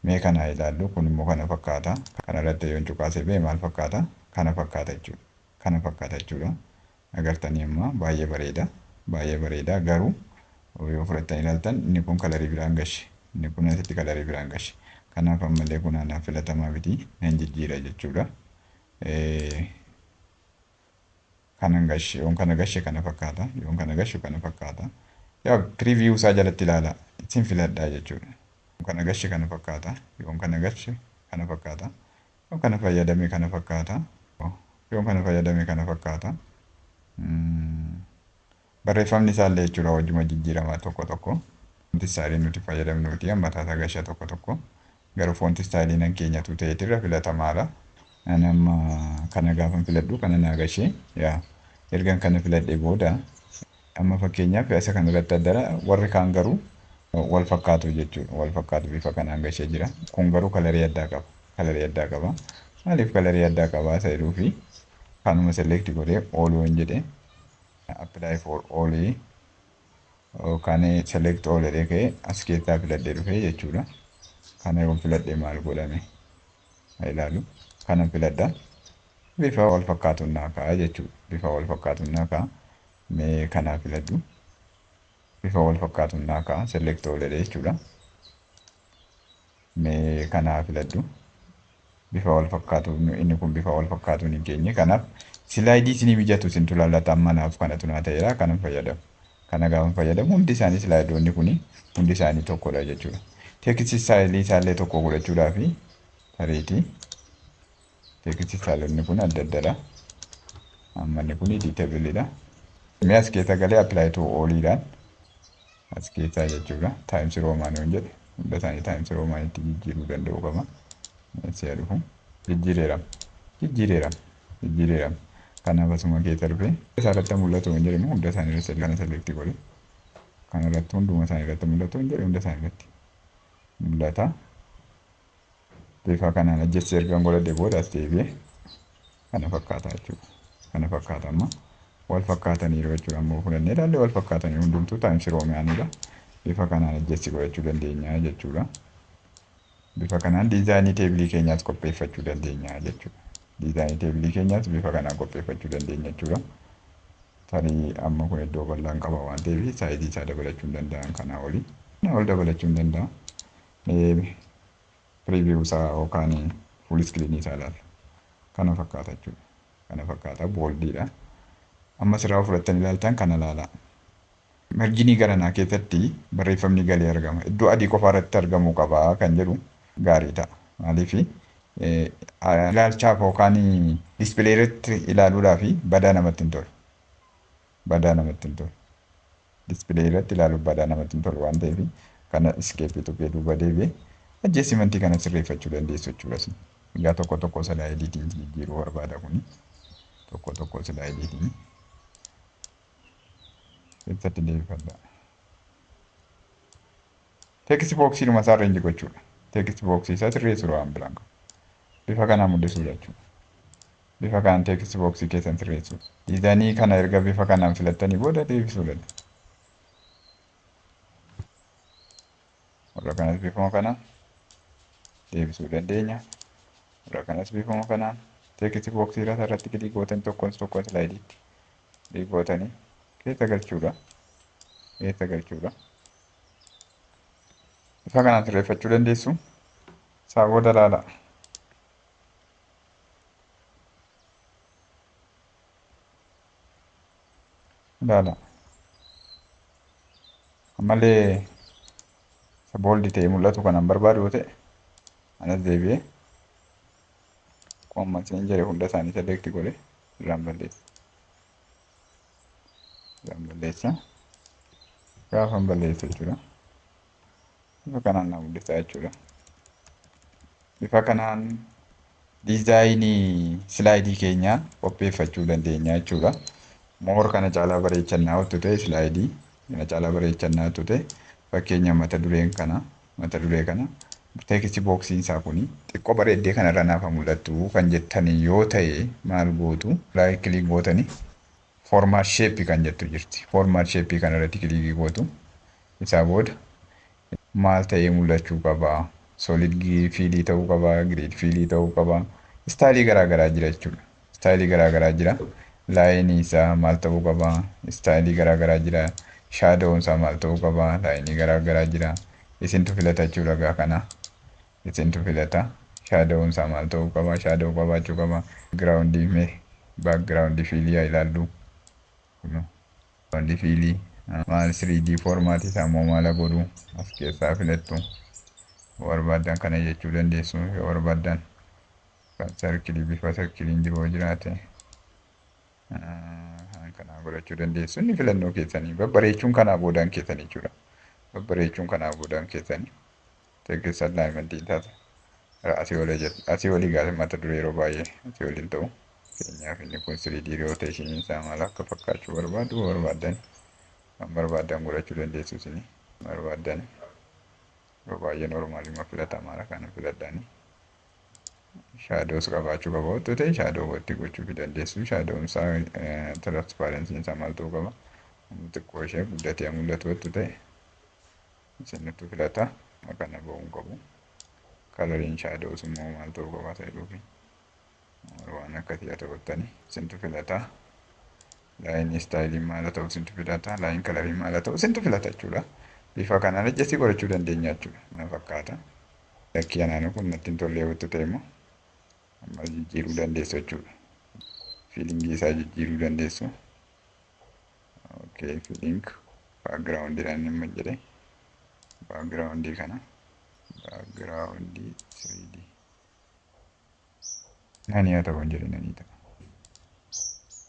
Mee kana ilaallu kun immoo kana fakkaata. Kana irratti yoon cuqaase bee maal fakkaata? Kana fakkaata jechuudha. Kana fakkaata jechuudha. Agartanii amma baay'ee bareeda. Baay'ee bareeda garuu yoo fudhatanii ilaaltan inni kun kalarii biraan gashi. Inni kun asitti kalarii biraan gashi. Kanaaf ammallee kun anaaf filatamaa miti nan jijjiira jechuudha. Kanan gashi yoon kana gashi kana fakkaata. Yoon kana gashi kana fakkaata. Yaa preview isaa jalatti ilaala. Isin filadhaa jechuudha. Yoon kana gashi kana fakkaata. Yoon kana gashi kana fakkaata. Yoon kana fayyadame kana fakkaata. Yoon kana fayyadame kana fakkaata. Barreeffamni isaallee jechuudha wajjuma jijjiiramaa tokko tokko. Foonti istaayilii nuti fayyadamnuuti mataa isaa gashaa tokko tokko. Garuu foonti istaayilii keenyatu ta'eetirra filatamaadha. Amma kana gaafa filadhu kana naa gashee yaa ergan kana filadhee booda amma fakkeenyaaf isa kanarratti addara warri kaan garuu wal fakkaatu jechuudha. Wal fakkaatu bifa kanaan gashee jira. Kun garuu kalarii addaa qaba. Kalarii addaa qaba. Maaliif kalarii addaa qabaa isa jedhuu fi kanuma select godhee all waan jedhee apply for all yookaan select all jedhee ka'ee as keessaa filadhee dhufee jechuudha. Kana yoo filadhee maal godhame haa ilaalu. Kana filadha. bifa wal fakkaatuun naa ka'a jechuudha. Bifa wal fakkaatuun naa ka'a. Mee kanaa filadhu. Bifa wal fakkaatuun naa ka'a. Select godhee jechuudha. Mee kanaa filadhu. Bifa wal fakkaatuun inni kun bifa wal fakkaatuun hin geenye. Kanaaf silaayidii isinii mijatu isintu laallata. Manaaf kanatu naa ta'eera. Kanan fayyadamu. Kana gaafa fayyadamu hundi isaanii silaayidoonni kun hundi isaanii tokkodha jechuudha. Teekistii istaayilii isaallee tokko godhachuudhaaf tareetii teekistii istaayilonni kun adda addadha. Amma inni kun editabilidha. Mee as keessa galee appilaayi tu ooliidhaan as keessaa jechuudha. Taayimsii roomaanii hin jedhe hunda isaanii taayimsii roomaaniitti jijjiiruu danda'u qaba. Si'a dhufu jijjiireerama. Jijjiireerama. Kanaaf asuma keessa dhufee isaarratti mul'atu hin jedhamu hunda isaanii irratti kana selektii godhe. Kana irratti hunduma isaanii irratti mul'atu hin jedhe hunda isaanii irratti mul'ata. Bifa kanaan ajjeessi ergaan godhadhee booda as deebi'ee kana fakkaata jechuudha. Kana fakkaata amma wal fakkaataniiru jechuudha. Ammoo fudhannee ilaallee wal fakkaatanii hundumtuu taayimsii roomaaniidha. Bifa kanaan ajjeessi godhachuu dandeenya jechuudha. Bifa kanaan diizaayinii teebilii keenyaas qopheeffachuu dandeenya jechuudha. Diizaayinii teebilii keenyaas bifa kanaan qopheeffachuu dandeenya jechuudha. Tarii amma kun iddoo bal'aan qaba waan ta'eef saayizii isaa dabalachuu hin danda'an kanaa olii. Kana ol dabalachuu hin danda'a. Piriiviyuu isaa yookaan fuul iskiriinii isaa ilaala. Kana fakkaata jechuudha. Kana fakkaata booldiidha. Amma sirraa fudhattanii ilaaltan kana ilaala. Marginii garanaa keessatti barreeffamni galee argama. Iddoo adii qofa irratti argamuu qaba kan jedhu gaarii ta'a. Maaliif ilaalchaaf yookaan diispilee irratti ilaaluudhaaf badaa namatti hin tolu. Badaa namatti hin tolu. Diispilee irratti ilaaluuf badaa namatti hin tolu waan ta'eef kana iskeeppii tuqee duuba deebi'ee ajjeesimentii kana sirreeffachuu dandeessu jechuudha. Egaa tokko tokko silaayidiitiin jijjiiruu barbaada kuni. Tokko tokko silaayidiitiin keessatti deebifadha. Teekistii booksii dhuma isaa irra gochuudha. Teekistii booksii isaa sirreessuu waan biraan qabu. Bifa kanaan mul'isuu jechuudha. Bifa kanaan teekistii booksii keessan sirreessu. Diizaayinii kana erga bifa kanaan filattanii booda deebisuu danda'a. Warra kanas bifuma kanaan deebisuu dandeenya. Warra kanas bifuma kanaan teekistii booksii irratti kilii gootan tokkoon silaayidiitti kilii gootanii keessa galchuudha. Keessa galchuudha. Bifa kanaan sirreeffachuu dandeessu. Isaa booda ilaala. Ilaala. Ammallee isa booldi ta'ee mul'atu kanan barbaadu yoo ta'e anas deebi'ee akkuma isin jedhe hunda isaanii selektii godhe irraan balleessa. Irraan balleessa. Gaafan balleessa jechuudha. Bifa kanaan na mul'isa jechuudha. Bifa kanaan diizaayinii silaayidii keenyaa qopheeffachuu dandeenya jechuudha. Moor kana caalaa bareechannaa ottu ta'e silaayidii kana caalaa bareechannaa ottu ta'e fakkeenya mata duree kana teekistii booksiin isaa kun xiqqoo bareeddee kanarra naaf mul'attu kan jettanii yoo ta'e maal gootu raayit kilik gootanii foormaat sheeppii kan jettu jirti. Foormaat sheeppii kanarratti kilikii gootu isaa booda maal ta'ee mul'achuu qaba. Solid fiilii ta'uu qaba, giriid fiilii ta'uu qaba. Istaayilii garaagaraa jira jechuudha. Istaayilii garaagaraa jira. Laayinii isaa maal ta'uu qaba. Istaayilii garaagaraa jira. Shaadoon isaa maal ta'uu qaba. Laayinii garaagaraa jira. Isintu filata jechuudha gaa kana. Isintu filata. Shaadoon isaa maal ta'uu qaba. Shaadoo qabaachuu qaba. Giraawundii mee baakgiraawundii fiilii haa ilaallu. Giraawundii fiilii maal 3D foormaatii isaa immoo maal godhu as keessaa filattu. Barbaadan kana jechuu dandeessu yoo barbaadan kan sarkilii bifa sarkiliin jiru jiraate kana godhachuu dandeessu. Inni filannoo keessanii babbareechuun kanaa boodaan keessanii jechuudha. Babbareechuun kanaa boodaan keessanii teekistii allaayimentii taata. Asii olii gaafa mata duree yeroo baay'ee asii oliin ta'u. Fakkeenyaaf inni kun 3D rooteeshiniin isaa maal akka fakkaachuu barbaadu barbaadan kan barbaadan godhachuu dandeessu isin barbaadan. Yeroo baay'ee noormaalii filatamaa kana filadhaani. Shaadoos qabaachuu qaba otoo ta'e shaadoo walitti gochuu dandeessu. Shaadoon isaa tiraansipaarensiin isaa maal ta'uu qaba. Xiqqoo ishee guddatee mul'atu otoo ta'e isintu filata kana ba'uun qabu. Kalariin shaadoos immoo maal ta'uu qaba ta'e dhufi. waan akkasii haa ta'uttani isintu filata. Laayin istaayiliin maal haa ta'u isintu filata. Laayin kalariin maal haa ta'u isintu filata jechuudha. Bifa kanaan ajjasii godhachuu dandeenya jechuudha. Na fakkaata. Lakkii anaanu kun natti hin tolle yoo ta'e immoo amma jijjiiruu dandeessu jechuudha. Fiilingii isaa jijjiiruu dandeessu. Okay, fiiling baagiraawundiidhaan inni jedhe. Baagiraawundii kana. Baagiraawundii 3D. Nani haa ta'u hin jedhe nanii ta'a.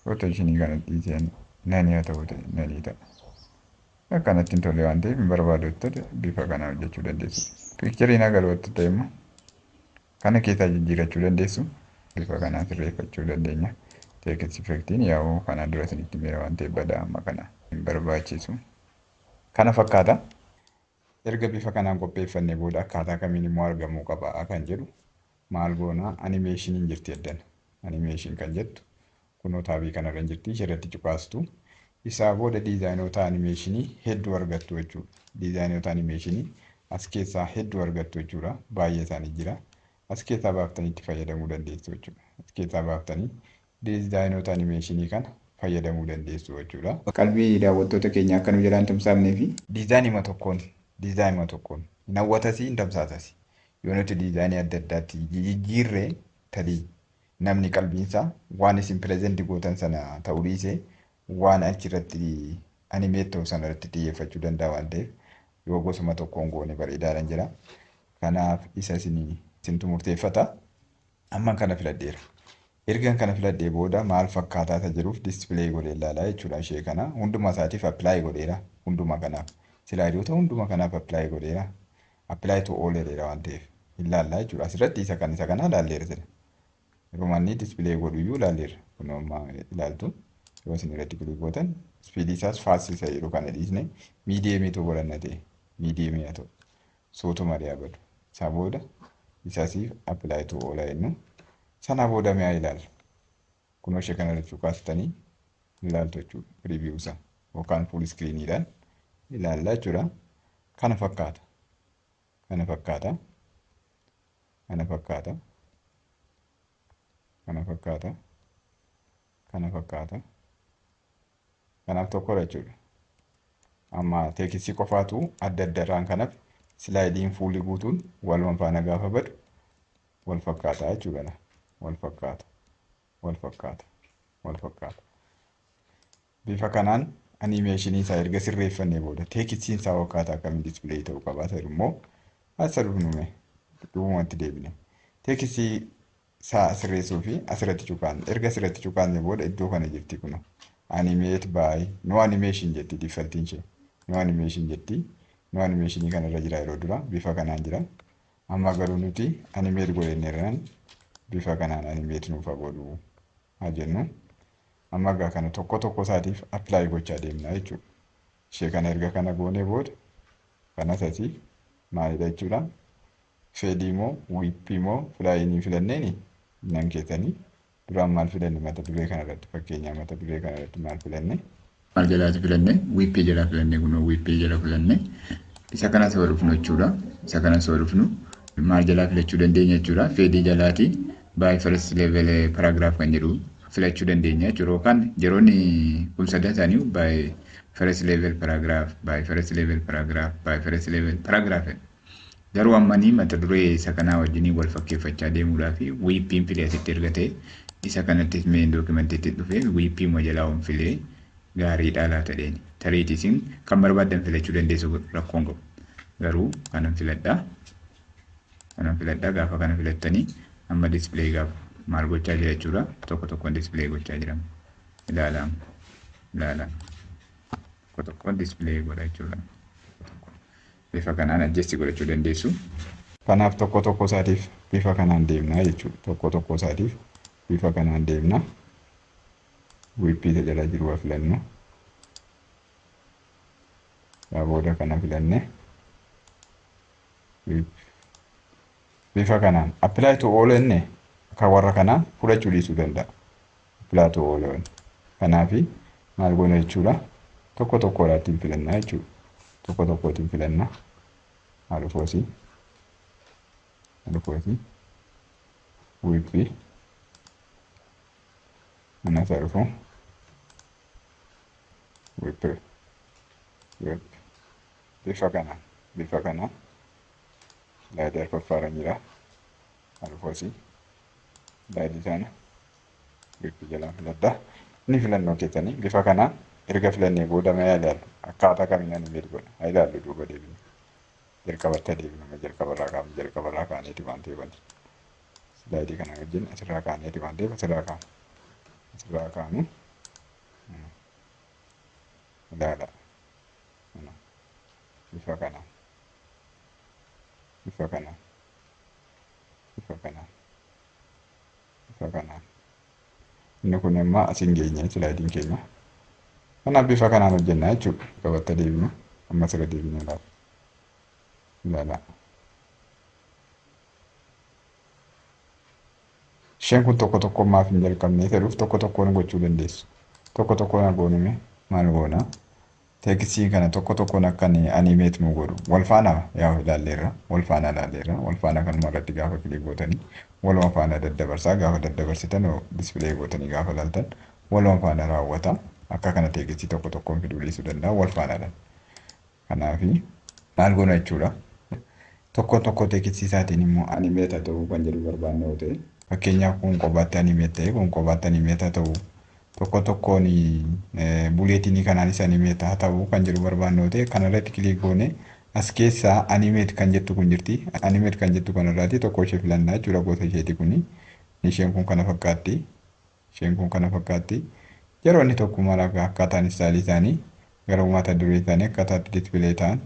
Roteeshinii kana dhiiseen nani haa ta'u nanii ta'a. Akkanatti hin tolle waan ta'eef hin barbaadutti bifa kanaan hojjechuu dandeessu. Piikchariin agarootti ta'e immoo kana keessaa jijjiirachuu dandeessu. Bifa kanaan sirreeffachuu dandeenya. Teekis ifektiin yaa'u kanaan dura isinitti miira waan ta'eef badaa amma kana hin barbaachisu. Kana fakkaata. Erga bifa kanaan qopheeffannee booda akkaataa kamiin immoo argamuu qaba kan jedhu maal goona animeeshiniin jirti eddan. Animeeshin kan jettu kunoo taabii kanarra jirti ishirratti cuqaastu. Isaa booda diizaayinoota animeeshinii hedduu argattu jechuudha. Diizaayinoota animeeshinii as keessaa hedduu argattu jechuudha. Baay'ee isaanii jira. As keessaa baaftanii itti fayyadamuu dandeessu jechuudha. As keessaa baaftanii diizaayinoota animeeshinii kana fayyadamuu dandeessu jechuudha. Qalbii daawwattoota keenya akka nu jedhaan tumsaafnee fi diizaayinima tokkoon hin hawwatasii hin tamsaasasi. Yoo nuti diizaayinii adda addaatti jijjiirree tarii namni qalbiinsaa waan isin pireezenti gootan sana ta'uu dhiisee waan achirratti animeet ta'u sana irratti xiyyeeffachuu danda'a waan ta'eef yoo gosuma tokkoon goone bareedaadhaan jira. Kanaaf isa isintu murteeffata. Amman kana filadheera. Ergan kana filadhee booda maal fakkaataa isa jiruuf diispileey godhee ilaalaa jechuudha. Ishee kana hunduma isaatiif appilaayi godheera. Hunduma kanaaf silaayidoota hunduma kanaaf appilaayi godheera. Appilaayi to all jedheera waan ta'eef ilaallaa jechuudha. Asirratti isa kana ilaalleera jira. Romanni diispileey godhuyyuu ilaalleera. Kun amma ilaaltu. Yoo isin irratti kilik gootan ispiidii isaas faasisa yeroo kana dhiisne miidiyeemiitu godhanna ta'e miidiyeemii haa ta'u sootuma dhiyaabatu. Isaa booda isaasiif appilaayitu oola jennu. Sana booda mi'a ilaalla. Kunoo ishee kanarratti cuqaastanii ilaaltu jechuudha. Piriiviyuusaa yookaan fuul iskiriiniidhaan ilaallaa jechuudha. Kana fakkaata. Kana fakkaata. Kana fakkaata. Kana fakkaata. Kana fakkaata. Kanaaf tokkodha jechuudha. Amma teekisii qofaatu adda addarraan kanaaf silaayidiin fuulli guutuun walumaan faana gaafa badu wal fakkaata jechuudha. Wal fakkaata. Wal fakkaata. Wal fakkaata. Bifa kanaan animeeshinii isaa erga sirreeffannee booda teekisiin isaa akkaataa akkamiin diispileey ta'uu qabaata immoo asa dhufnume dhumatti deebine. Teekisii isaa sirreessuu fi asirratti cuqaanne erga asirratti cuqaanne booda iddoo kana jirti kun animate by no animation jetti defaultiin ishee no animation jetti. No animationii kanarra jira yeroo dura bifa kanaan jira. Amma garuu nuti animate godhanneerraan bifa kanaan animate nuuf godhu haa jennu. Amma egaa kana tokko isaatiif apply gochaa deemna jechuudha. Ishee kana erga kana goonee booda kanas asii maalidha jechuudha. Fedii moo wiippii moo filaayinii filanneeni nan keessanii duraan maal filanne mata duree kanarratti fakkeenyaa mata duree kanarratti maal filanne. Maal jalaati filanne wiippii jala filanne kunoo wiippii jala filanne isa kanas yoo dhufnu jechuudha. Isa kanas yoo dhufnu maal jalaa filachuu dandeenya jechuudha. Fedii jalaati by first level paragraph kan jedhu filachuu dandeenya jechuudha. Yookaan yeroonni kumsadaa isaanii by first level paragraph by first level paragraph by first level paragraph. Garuu ammanii mata duree isa kanaa wajjin wal fakkeeffachaa deemuudhaa fi wiippiin filee asitti ergatee isa kanatti meen dookimantiitti dhufee wiippii majalaa on filee gaariidhaa laata dheeni. Tariitiin kan barbaadan filachuu dandeessu rakkoon qabu. Garuu kanan filadhaa. Kanan filadhaa gaafa kana filattanii amma diispileey gaafa maal gochaa jira jechuudha. Tokkoon diispileey gochaa jirama. Ilaalama. Tokkoon diispileey godha jechuudha. Bifa kanaan adjesti godhachuu dandeessu. Kanaaf tokko isaatiif bifa kanaan deemna jechuudha. Tokko isaatiif bifa kanaan deemna. Wiippii jala jiru filannu. Booda kana filanne. Bifa kanaan apply to all enne kan warra kanaa fudhachuu dhiisuu danda'a. Apply to all kanaafi maal goona jechuudha. Tokkodhaan filannaa jechuudha. Tokkoon filanna. Halufoosii. Wiippii. Mana isaa dhufu whip whip bifa kana slaayidii arfaffaarra jira. Alfoosii slaayidii sana whip jalaan filadha. Inni filannoo keessanii bifa kanaan erga filannee booda ma ilaallu akkaataa kamiin animeet godha haa ilaallu duuba deebine. Jalqabatti adeemnuma jalqabarraa kaaneeti waan ta'eef slaayidii kana wajjin asirraa kaaneeti waan ta'eef asirraa kaanu ilaala. Bifa kanaan inni kun immoo asiin geenye slaayidiin keenya. Kanaaf bifa kanaan hojjennaa jechuudha. Jalqabatti adeemnu ammas irra deebine ilaala. Isheen kun tokko tokkoon maaf hin jalqabnee jedhuuf tokko tokkoon gochuu dandeessu. Tokko tokkoon agoonume maal goona? Teekstii kana tokko tokkoon akka animeet nu godhu. Wal faana ilaalleerra. Wal faana kanuma irratti gaafa kilik gootanii waluma faana daddabarsaa gaafa daddabarsitan dispilee gootanii gaafa ilaaltan waluma faana raawwata. Akka kana teekstii tokko tokkoon fiduu dhiisuu danda'a wal faanaadhaan. Kanaafi maal goona jechuudha. Tokko teekstii isaatiin immoo animeeta ta'uu kan jedhu barbaanne yoo ta'e fakkeenyaaf kun kophaatti animeet ta'e kun kophaatti animeeta ta'uu tokko tokkoon buleetinii kanaanis animeet haa ta'uu kan jedhu barbaanne yoo ta'e kanarratti kilik goone as keessaa animeet kan jettu kun jirti. Animeet kan jettu kanarraati tokko ishee filannaa jechuudha gosa isheeti kuni. Isheen kun kana fakkaatti. Yeroo inni tokko mala akkaataan istaayilii isaanii gara uummata durii isaanii akkaataatti dispilee ta'an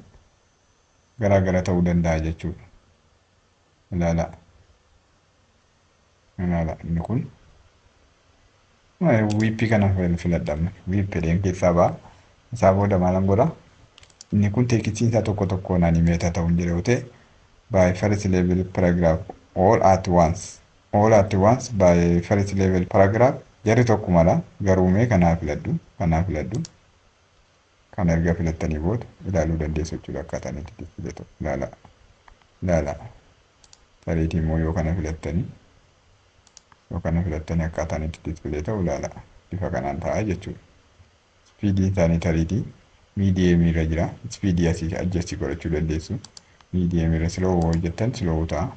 garaagara ta'uu danda'a jechuudha. Ilaala inni kun wiippii kana filadhamne wiippiidhaan keessaa ba'a. Isaa booda maalan godha? Inni kun teekstiin isaa tokko tokkoon animeeta ta'uu hin jiru yoo ta'e by first level paragraph all at once by first level paragraph jarri tokko mala garuumee kanaa filadhu. Kan erga filattanii booda ilaaluu dandeessu jechuudha akkaataan itti dispilee ta'u. Ilaala. Tariitii immoo yoo kana filattanii akkaataan itti dispilee ta'u ilaala. Bifa kanaan ta'a jechuudha. Spiidiin isaanii tariitii miidiyeemii irra jira. Spiidii asii adjastii godhachuu dandeessu. Miidiyeemii irra siloo hojjettan siloo ta'a.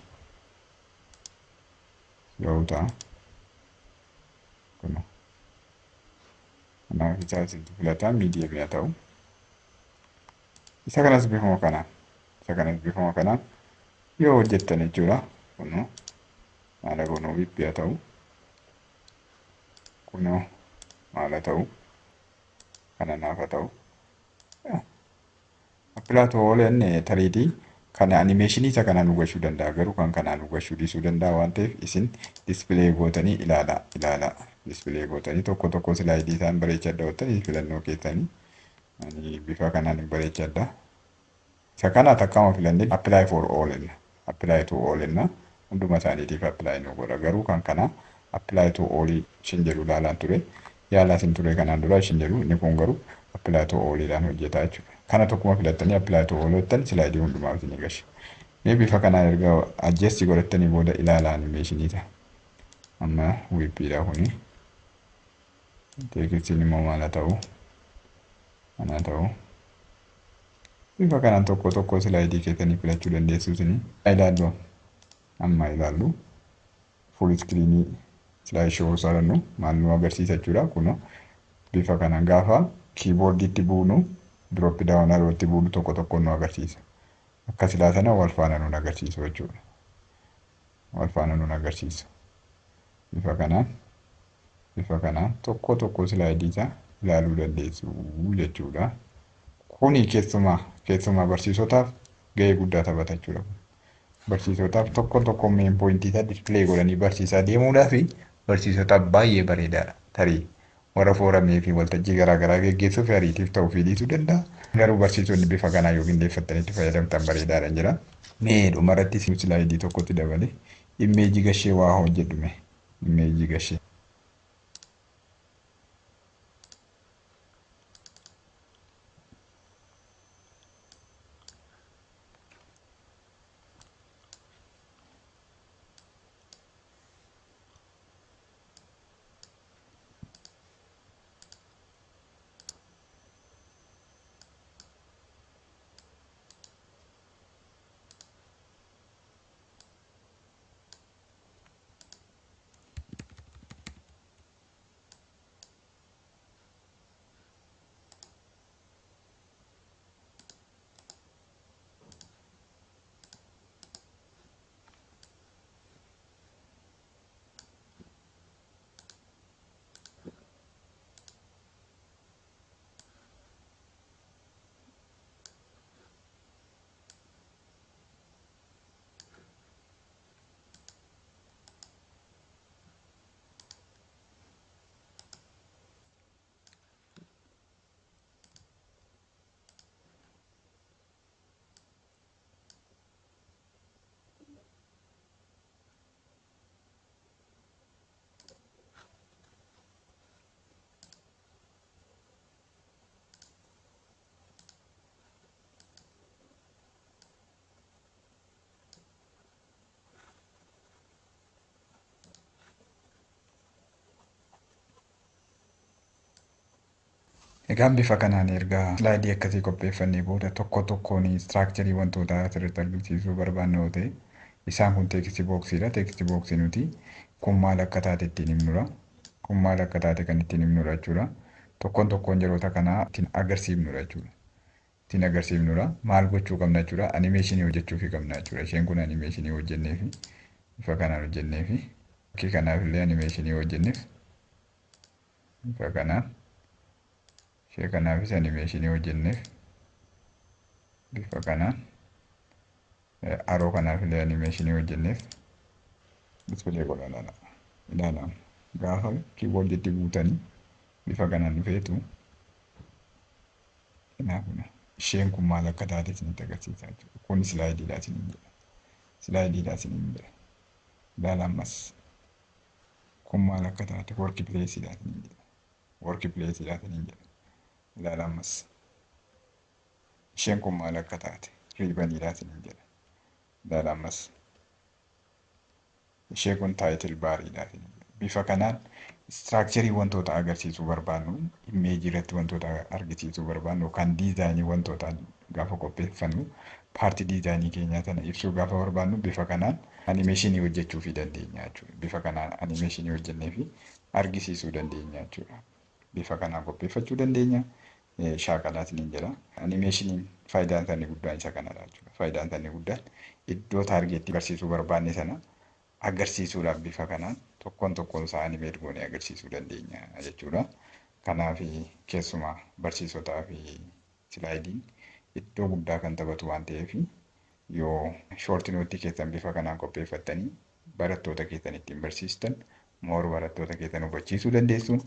Kanaaf isaa asitti filataa miidiyeemii haa ta'u. Isa kanas bifuma kanaan yoo hojjettan jechuudha. Kunoo haala goonoo wiippii haa ta'u. Kunoo haala ta'u. Kana naaf haa ta'u. Appilaatuu oolan tariitii kan animeeshinii isa kanaan hubachuu danda'a garuu kan kanaan hubachuu dhiisuu danda'a waan ta'eef isin dispilee gootanii ilaala. Dispilee gootanii tokko slaayidii isaan bareechadha gootanii filannoo keessanii bifa kanaan bareechadha. Isa kana takkaama filannee apply to all enna hunduma isaaniitiif apply nu godha garuu kan kana apply to all ishin jedhu ilaalaan ture yaalaa isin ture kanaan dura ishin jedhu inni kun garuu apply to all hojjetaa jechuudha. Kana tokkuma filattanii apply to all jettan slaayidii hundumaa isin gashe. Mee bifa kanaan erga adjust godhattanii booda ilaala animeeshinii ta'a. Amma wiippiidha kuni. Teekstiin immoo maal haa ta'u? Bifa kanaan tokko slaayidii keessanii filachuu dandeessu isin. Amma ilaallu full screenii slide show saarannu maal nu agarsiisa jechuudha. Kunoo bifa kanaan gaafa kiiboordiitti buunu drop down arrowtti buunu tokko nu agarsiisa. Akka silaa sana wal faana nu agarsiisu jechuudha. Bifa kanaan tokko slaayidii isaa ilaaluu dandeessu jechuudha. Kuni keessumaa barsiisotaaf gahee guddaa taphata jechuudha. Barsiisotaaf tokko meen poointii isaa dispilee godhanii barsiisaa deemuudhaaf barsiisotaaf baay'ee bareedaadha. Tarii warra fooramee fi waltajjii garaagaraa geggeessuuf ariitiif ta'uu fi dhiisuu danda'a. Garuu barsiisonni bifa kanaa yoo qindeeffattanitti fayyadamtan bareedaadha jira. Mee dhumarratti slaayidii tokkotti dabalee imeejii gashee waa hojjedhume. Imeejii gashee. Egaan bifa kanaan erga slaayidii akkasii qopheeffannee booda tokko tokkoon istiraakcharii wantootaa asirratti argisiisuu barbaanne yoo ta'e, isaan kun teekstii booksiidha. Teekstii booksii nuti kun maal akka taate ittiin himnudha. Kun maal akka taate kan ittiin himnudha jechuudha. Tokkoon tokkoon yeroota kanaa ittiin agarsiifnudha jechuudha. Ittiin agarsiifnudha. Maal gochuu qabna jechuudha. Animeeshinii hojjechuufii qabna jechuudha. Isheen kun animeeshinii hojjenneefi bifa kanaan hojjenneefi fakkii kanaaf illee animeeshinii hojjenneef bifa kanaan. Ishee kanaafis animeeshinii hojjenneef bifa kanaan aroo kanaaf illee animeeshinii hojjenneef dispilee godhana ilaalam gaafa kiiboordiitti guutanii bifa kanaan dhufeetu kanaafuna isheen kun maal akka taate isinitti agarsiisaa jechuudha. Kun silaayidiidhaa isiniin jedha. Silaayidiidhaa isiniin jedha. Ilaalammas kun maal akka taate worki pileesiidhaa isiniin jedha. Worki pileesiidhaa isiniin jedha. Ilaalammas isheen kun maal akka taate riibaniidhaa isiniin jedha. Ilaalammas ishee kun taayitil baariidhaa isiniin jedha. Bifa kanaan istiraakcharii wantoota agarsiisuu barbaannu, imeejii irratti wantoota argisiisuu barbaannu yookaan diizaayinii wantootaa gaafa qopheeffannu paartii diizaayinii keenyaa sana ibsuu gaafa barbaannu bifa kanaan animeeshinii hojjechuufii dandeenya jechuudha. Bifa kanaan animeeshinii hojjennee fi argisiisuu dandeenya jechuudha. Bifa kanaan qopheeffachuu dandeenya. Shaakalaa isiniin jedha. Animeeshiniin faayidaan isaa inni guddaan isa kanadha jechuudha. Faayidaan isaa inni guddaan iddoo taargeetti agarsiisuu barbaanne sana agarsiisuudhaaf bifa kanaan tokkoon tokkoon isaa animeet goonee agarsiisuu dandeenya jechuudha. Kanaaf keessumaa barsiisotaa fi silaayidiin iddoo guddaa kan taphatu waan ta'eef yoo shoortii nootii keessan bifa kanaan qopheeffattanii barattoota keessan ittiin barsiistan moor barattoota keessan hubachiisuu dandeessu.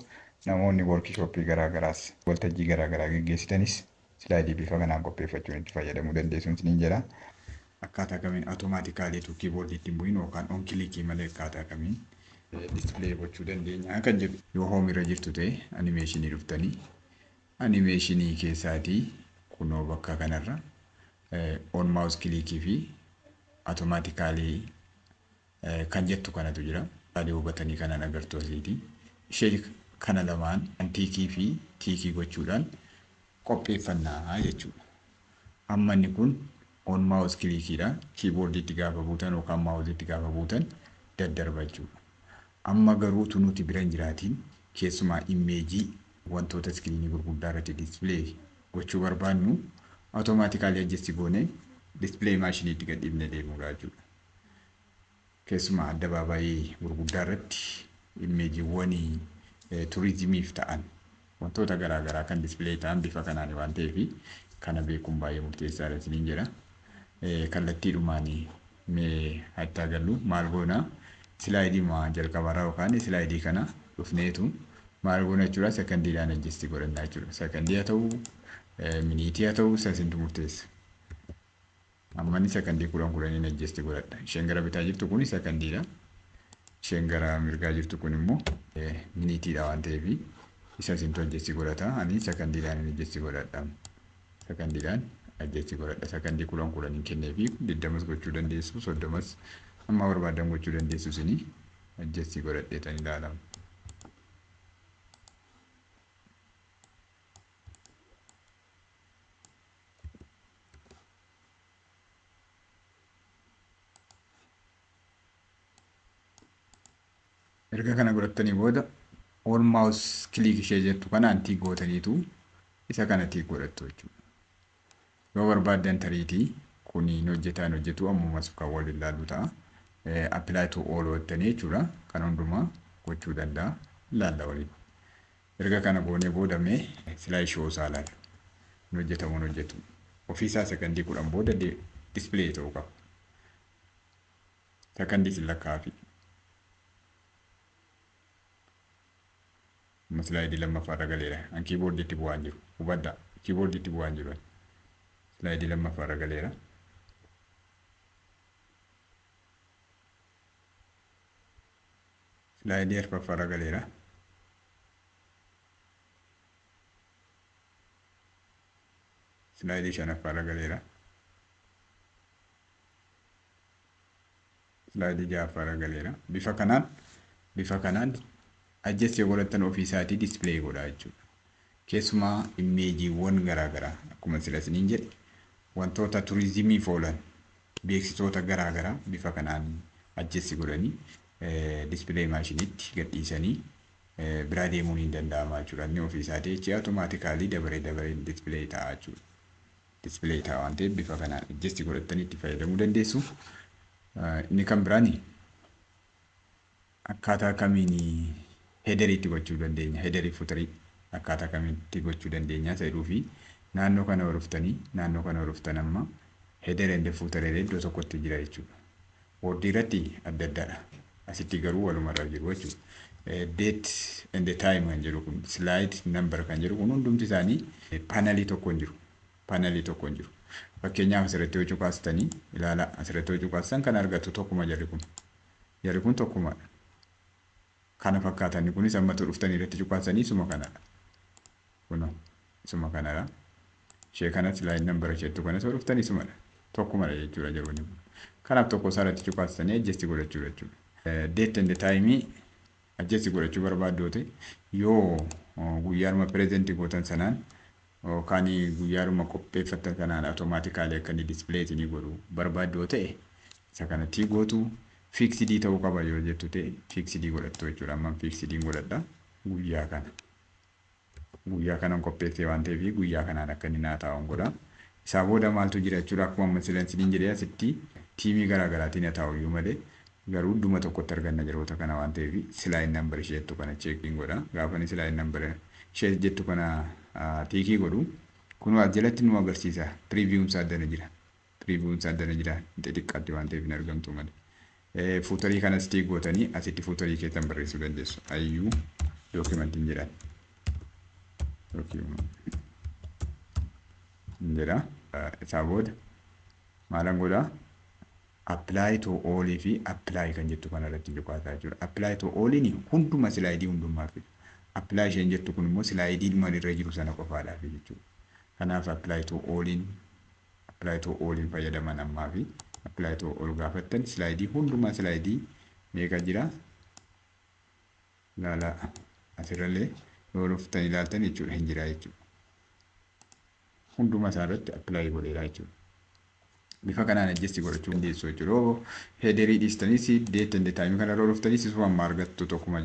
Namoonni workshooppii garaagaraas waltajjii garaagaraa geggeessitanis silaayidii bifa kanaan qopheeffachuun itti fayyadamuu dandeessuun isiniin jedha. Akkaataa kamiin automaatikaalii kiiboordiitti hin bu'iin yookaan on kilikii malee akkaataa kamiin dispilee gochuu dandeenya kan jedhu. Yoo hoomirra jirtu ta'e animeeshinii dhuftanii animeeshinii keessaatii kunoo bakka kanarra on maawus kilikii fi automaatikaalii kan jettu kanatu jira. Adii hubatanii kanaan agartuu asiiti. Ishee kana lamaan tiikii fi tiikii gochuudhaan qopheeffannaa jechuudha. Amma inni kun on maawus kilikiidha. Kiiboordiitti gaafa buutan yookaan maawusiitti gaafa buutan daddarba jechuudha. Amma garuu nuti bira hin jiraatiin keessumaa imeejii wantoota iskiriinii gurguddaa irratti dispilee gochuu barbaannu automaatikaalii ajjessi goonee dispilee maashiniitti gadhiifnee deemuudha jechuudha. Keessumaa addabaabaayii gurguddaa irratti imeejiiwwan turizimiif ta'an wantoota garaagaraa kan dispilee ta'an bifa kanaan waan ta'eef kana beekuun baay'ee murteessaadha isiniin jedha. Kallattiidhumaan mee hattaa gallu maal goona silaayidii jalqabarraa yookaan silaayidii kana dhufneetu maal goona jechuudha sekondiidhaan ajjestii godhannaa jechuudha. Sekondii haa ta'u miniitii haa ta'u sasintu murteessa. Amma inni sekondii 10 ajjestii godhadha. Isheen gara bitaa jirtu kun sekondiidha. Isheen gara mirgaa jirtu kun immoo miniitiidha waan ta'eef isa isintu ajjestii godhata. Ani sekondiidhaan ajjestii godhadha. Sekondiidhaan ajjestii godhadha. Sekondii 10 kenneefi 20 gochuu dandeessu 30 amma barbaadan gochuu dandeessu isinii ajjestii godhadheetan ilaalamu. Erga kana godhattanii booda on maawus kilik ishee jettu kanaan tiik gootaniitu isa kana tiik godhattu jechuudha. Yoo barbaaddan tariitii kun hin hojjetu ammumas kan wal ilaallu ta'a. Apply to all jettanii jechuudha. Kan hundumaa gochuu danda'a. Ilaalla waliin. Erga kana goonee booda mee silaa ishee osaa ilaallu. Hin hojjetamu hin hojjetu. Ofiisaa sekondii 10 booda dispilee ta'uu qaba. Sekondii sin lakkaafi. Silaayidii lammaffaa irra galeera. An kiiboordiitti bu'aan jiru. Hubaddaa. Kiiboordiitti bu'aan jiru. Silaayidii lammaffaa irra galeera. Silaayidii arfaffaa irra galeera. Silaayidii shanaffaa irra galeera. Silaayidii ja'affaa irra galeera. Bifa kanaan ajjeessi godhatan ofiisaatii dispilee godhaa jechuudha. keessumaa imeejiiwwan garaagaraa akkuma sila isiniin jedhe wantoota turizimiif oolan beeksitoota garaagaraa bifa kanaan ajjeessi godhanii dispilee maashiniitti gadhiisanii biraa deemuun hin danda'ama jechuudha. Inni ofii isaatii jechi automaatikaalii dabaree dispilee ta'a jechuudha. Dispilee ta'a waan ta'eef bifa kanaan ajjeessi godhatanii itti fayyadamuu dandeessu. Inni kan biraani akkaataa kamiin heederii itti gochuu dandeenya. Heederii fuutarii akkaataa kamiin itti gochuu dandeenya jedhuu fi naannoo kana horoftan amma heederii ende fuutaree iddoo tokkotti jira jechuudha. Wordii irratti adda addaadha. Asitti garuu walumarra jiru jechuudha. Date and the time kan jedhu kun slide number kan jedhu kun hundumti isaanii paanelii tokko hin jiru. Fakkeenyaaf asirratti yoo cuqaastanii ilaala asirratti yoo cuqaastan kan argattu tokkuma jarri kun tokkumadha. Kana fakkaatan kunis ammatu dhuftanii irratti cuqaastanii suma kanadha. Suma kanadha. Ishee kanas slide number isheettu kanas yoo dhuftanii sumadha. Tokkumadha jechuudha jarri. Kanaaf tokko isaarratti cuqaastanii adjesti godhachuu jechuudha. Date and the time adjesti godhachuu barbaaddoote yoo guyyaaruma pireezentii gootan sanaan yookaan guyyaaruma qopheeffatan sanaan automaatikaalii akka inni dispileetii godhu barbaaddoo ta'e isa kanatti gootu fiiksidii ta'uu qaba yoo jettu ta'e fiiksidii godhattu jechuudha. Amma fiiksidiin godhadha guyyaa kanan qopheessee waan ta'eef guyyaa kanaan akka inni naa taa'uun godha. Isaa booda maaltu jira jechuudha akkuma masilensiin jedhee asitti tiimii garaagaraatiin haa taa'u iyyuu malee garuu dhuma tokkotti arganna yeroota kana waan ta'eef slide number isheettu kana cheekiin godha. Gaafa ni slide number ishee jettu kana tiikii godhu kun as jalatti nu agarsiisa. Preview addana jira xixiqqaatti waan ta'eef hin argamtu malee. Fuutarii kanas tiik gootanii asitti fuutarii keessan barreessuu dandeessu. Ayyuu dookimantiin jedhan. Isaa booda maalan godhaa? Apply to all fi apply kan jettu kana irratti cuqaasaa jechuudha. Apply to all ni hunduma slaayidii hundummaaf. Apply isheen jettu kun immoo slaayidii maalirra jiru sana qofaadhaaf jechuudha. Kanaaf apply to all fayyadaman ammaa fi apply to all gaafattan slaayidii hundumaa slaayidii meeqa jira? Ilaala asirrallee yoo dhuftan ilaaltan jechuudha hin jira jechuudha. Hunduma isaa irratti apply godheera jechuudha. Bifa kanaan adjesti godhachuu dandeessu jechuudha. Heederii dhiistanis date and time kana yeroo dhuftanis isuma amma argattu tokkuma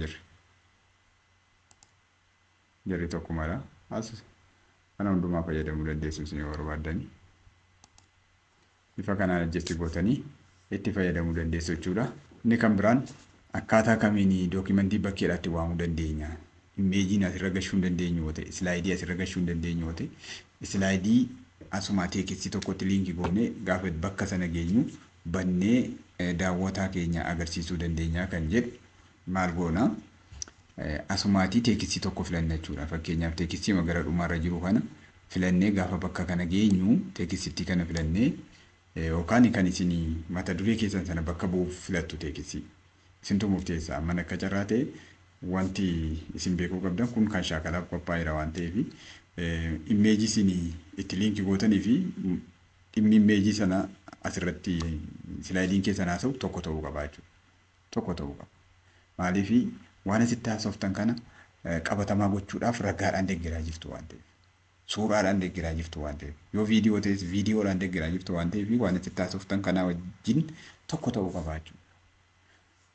jarri tokkumadha. As kana hundumaa fayyadamuu dandeessu isin yoo barbaaddan. Bifa kanaan adjesti gootanii itti fayyadamuu dandeessu jechuudha. Inni kan biraan akkaataa kamiin dookimantii bakkeedhaatti waamuu dandeenya. Imeejiin asirra gashuu hin dandeenyu yoo ta'e, slaayidii asirra gashuu hin dandeenyu yoo ta'e, slaayidii asuma teekistii tokkotti liinkii goonee gaafa bakka sana geenyu bannee daawwataa keenya agarsiisuu dandeenya kan jedhu maal goona? Asumaatii teekistii tokko filanna jechuudha. Fakkeenyaaf teekistii magara dhumaarra jiru kana filannee gaafa bakka kana geenyu teekistii kana filannee yookaan kan isin mata duree keessan sana bakka bu'uuf filattu teekistii. Isintu murteessaa mana akka carraa ta'e wanti isin beekuu qabdan kun kan shaakalaaf qophaa'eera waan ta'eef imeejii isin itti liinkii gootanii fi dhimmi imeejii sana asirratti slaayidiin keessan haasa'u tokko ta'uu qaba jechuudha. Tokko ta'uu qaba. Maaliif waan asitti haasoftan kana qabatamaa gochuudhaaf ragaadhaan deeggaraa jirtu waan ta'eef. Suuraadhaan deeggaraa jirtu waan ta'eef. Yoo viidiyoo ta'es viidiyoodhaan deeggaraa jirtu waan ta'eef waan asitti haasoftan kana wajjin tokko ta'uu qaba jechuudha.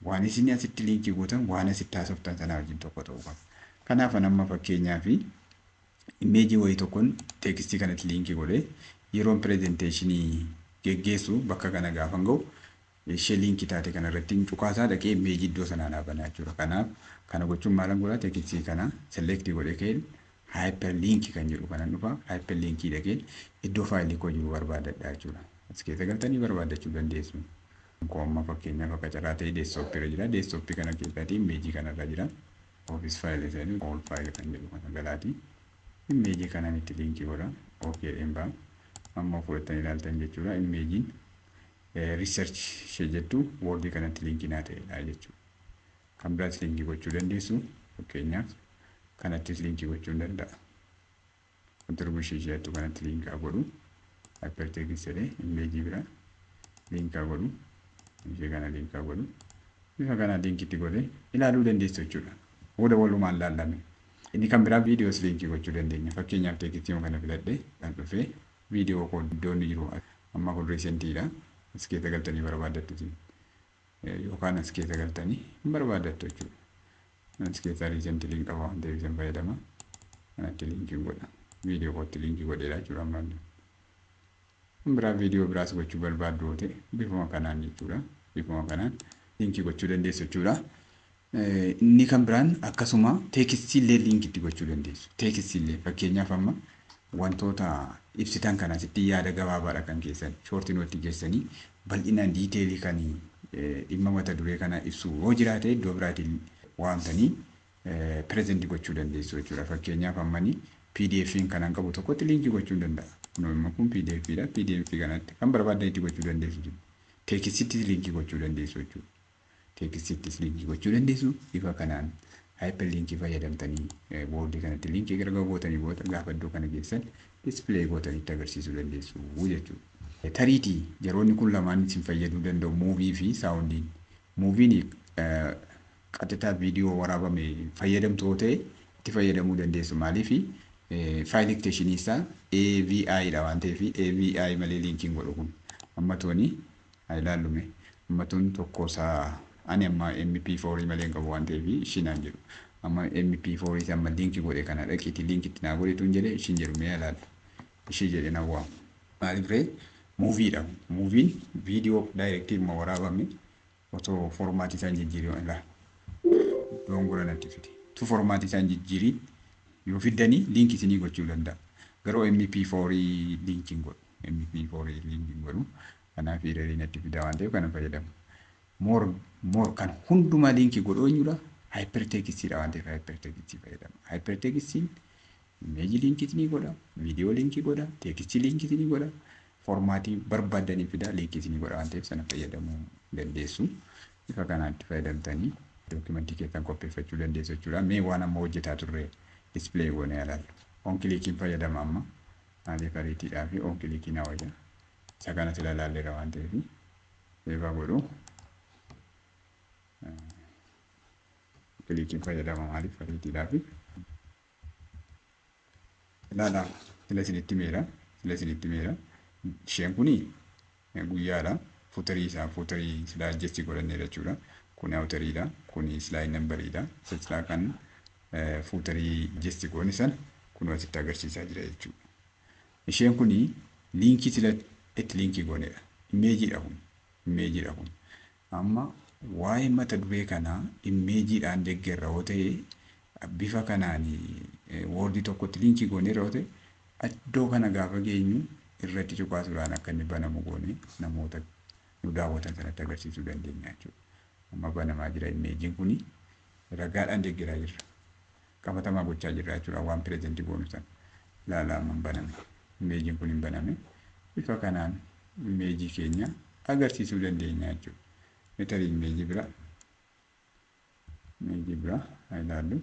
Waan isin asitti liinkii gootan waan asitti haasoftan sana wajjin tokko ta'uu qaba. Kanaaf amma fakkeenyaaf imeejii wayii tokkoon teekistii kanatti liinkii godhee yeroon pireezenteeshinii geggeessu bakka kana gaafan ga'u ishee liinkii taate kana irratti cuqaasaa dhaqee imeejii iddoo sanaan dhaabana jechuudha. Kanaaf kana gochuun maalan godhaa teekistii kana selektii godhee ka'een hyper liinkii kan jedhu kanan dhufa hyper liinkii dhaqeen iddoo faayilii koo jiru barbaadadha jechuudha. As keessa galtanii barbaadachuu dandeessu. Amma fakkeenyaaf akka carraa ta'e deeskitooppii irra jira. Deesktooppii kana keessatti imeejii kanarra jira. Office file jedhu all file kan jedhu kana galaati. Imeejii kanaan itti liinkii godha. Okay dhimba. Amma fudhatanii ilaaltan jechuudha. Imeejiin research ishee jettu wordii kanatti liinkii naa ta'edha jechuudha. Kan biraas liinkii gochuu dandeessu. Fakkeenyaaf kanattis liinkii gochuu ni danda'a. Contribution ishee jettu kanatti liinkaa godhu. Hypertext jedhee imeejii bira liinkaa godhu. Ishee kana liinkaa godhu. Bifa kana liinkiitti godhee ilaaluu dandeessu jechuudha. Walumaan laallame. Inni kan biraa viidiyoos liinkii gochuu dandeenya. Fakkeenyaaf teekistii kana filadhee kan dhufee viidiyoo koo iddoon jiru amma kun riisentiidha. As keessa galtanii barbaaddattu yookaan as keessa galtanii hin barbaaddattu jechuudha. As keessa riisentii liin qaba waan ta'eef isin fayyadama. Kanatti liinkii godha. Viidiyoo kootti liinkii godheedha jechuudha ammaan. Biraa viidiyoo biraas gochuu barbaaddu ta'e bifuma kanaan jechuudha. Bifuma kanaan liinkii gochuu dandeessu jechuudha. Inni kan biraan akkasuma teekistiillee liinkiitti gochuu dandeessu. Teekistiillee fakkeenyaaf amma wantoota ibsitan kana asitti yaada gabaabaadha kan keessan shoortii nootti keessanii bal'inaan diiteelii kan dhimma mata duree kana ibsu yoo jiraate iddoo biraatiin waamtanii pirezentii gochuu dandeessu jechuudha. Fakkeenyaaf ammanii PDF'n kanan qabu tokkotti liinkii gochuu danda'a. Kun kun PDF'dha. PDF kanatti kan barbaaddan itti gochuu dandeessu. Teekistittis liinkii gochuu dandeessu jechuudha. Teekistittis liinkii gochuu dandeessu bifa kanaan hyperlinkii fayyadamtanii boordii kanatti liinkii gargar gootanii booda gaafa iddoo kana geessan dispilay gootanii itti agarsiisuu dandeessu jechuudha. Tariitii yeroonni kun lamaan isin fayyaduu danda'u muuvii fi saawundiin. Muuviin qaxxitaa viidiyoo waraabame fayyadamtu yoo ta'e itti fayyadamuu dandeessu. Maaliif faayil eksteeshinii isaa AVI dha waan ta'eef AVI malee liinkiin godhu kun amma tooni ilaallume amma toon tokko isaa ani amma MP4 malee hin qabu waan ta'eef ishinaan jedhu amma MP4 isa amma liinkii godhe kana dhaqiitii liinkiitti naa godhetuun jedhe ishin jedhu mee ilaallu ishii jedhe na waamu. Maaliif ree muuviidha. Muuviin viidiyoo daayirektii immoo waraabame otoo foormaatii isaan jijjiiruu ilaala. Dongora natti fide. Tu foormaatii isaan jijjiirii yoo fiddanii liinkii isinii gochuu danda'a. Garuu MP4 liinkiin godhu. MP4 liinkiin godhu. Kanaaf hiriirii natti fida waan ta'eef kana fayyadamu. More kan hundumaa liinkii godhu eenyudha? Hypertexistiidha waan ta'eef hypertexistii fayyadama. Hypertexistiin imeejii liinkii ni godha, viidiyoo liinkii godha, teekstii liinkii ni godha, foormaatii barbaadanii fida liinkii ni godha waan ta'eef sana fayyadamuu dandeessu. Bifa kanaatti fayyadamtanii dookimentii keessan qopheeffachuu dandeessu jechuudha. Mee waan amma hojjetaa turre dispilay goonee ilaallu. Onkiliikiin fayyadama amma. Maaliif ariitiidhaa fi onkiliikiin hawayya. Isa kanas ilaalleera waan ta'eef eebaa godhu. Onkiliikiin fayyadama maaliif ariitiidhaa fi ilaala. Sila isinitti meera. Sila isinitti meera. Isheen kuni guyyaadha. Fuutarii isaa fuutarii silaa ajjeessi godhanneera jechuudha. Kun awutariidha. Kuni slide nambariidha. Silaa kan fuutarii ajjeessi goone sana kun asitti agarsiisaa jira jechuudha. Isheen kuni liinkii sila itti liinkii goonedha. Imeejiidha kun. Imeejiidha kun. Amma waa'ee mata duree kanaa imeejiidhaan deeggarra yoo ta'e bifa kanaan woordii tokkotti liinkii gooneera yoo ta'e iddoo kana gaafa geenyu irratti cuqaasuudhaan akka inni banamu goone namoota nu daawwatan sanatti agarsiisuu dandeenya jechuudha. Amma banamaa jira imeejiin kuni ragaadhaan deeggaraa jirra. Qabatamaa gochaa jirra jechuudha waan pireezentii goonu sana. Ilaalaa amma baname. Imeejiin kun hin baname. Bifa kanaan imeejii keenya agarsiisuu dandeenya jechuudha. Metarii imeejii bira. Imeejii bira ilaallu.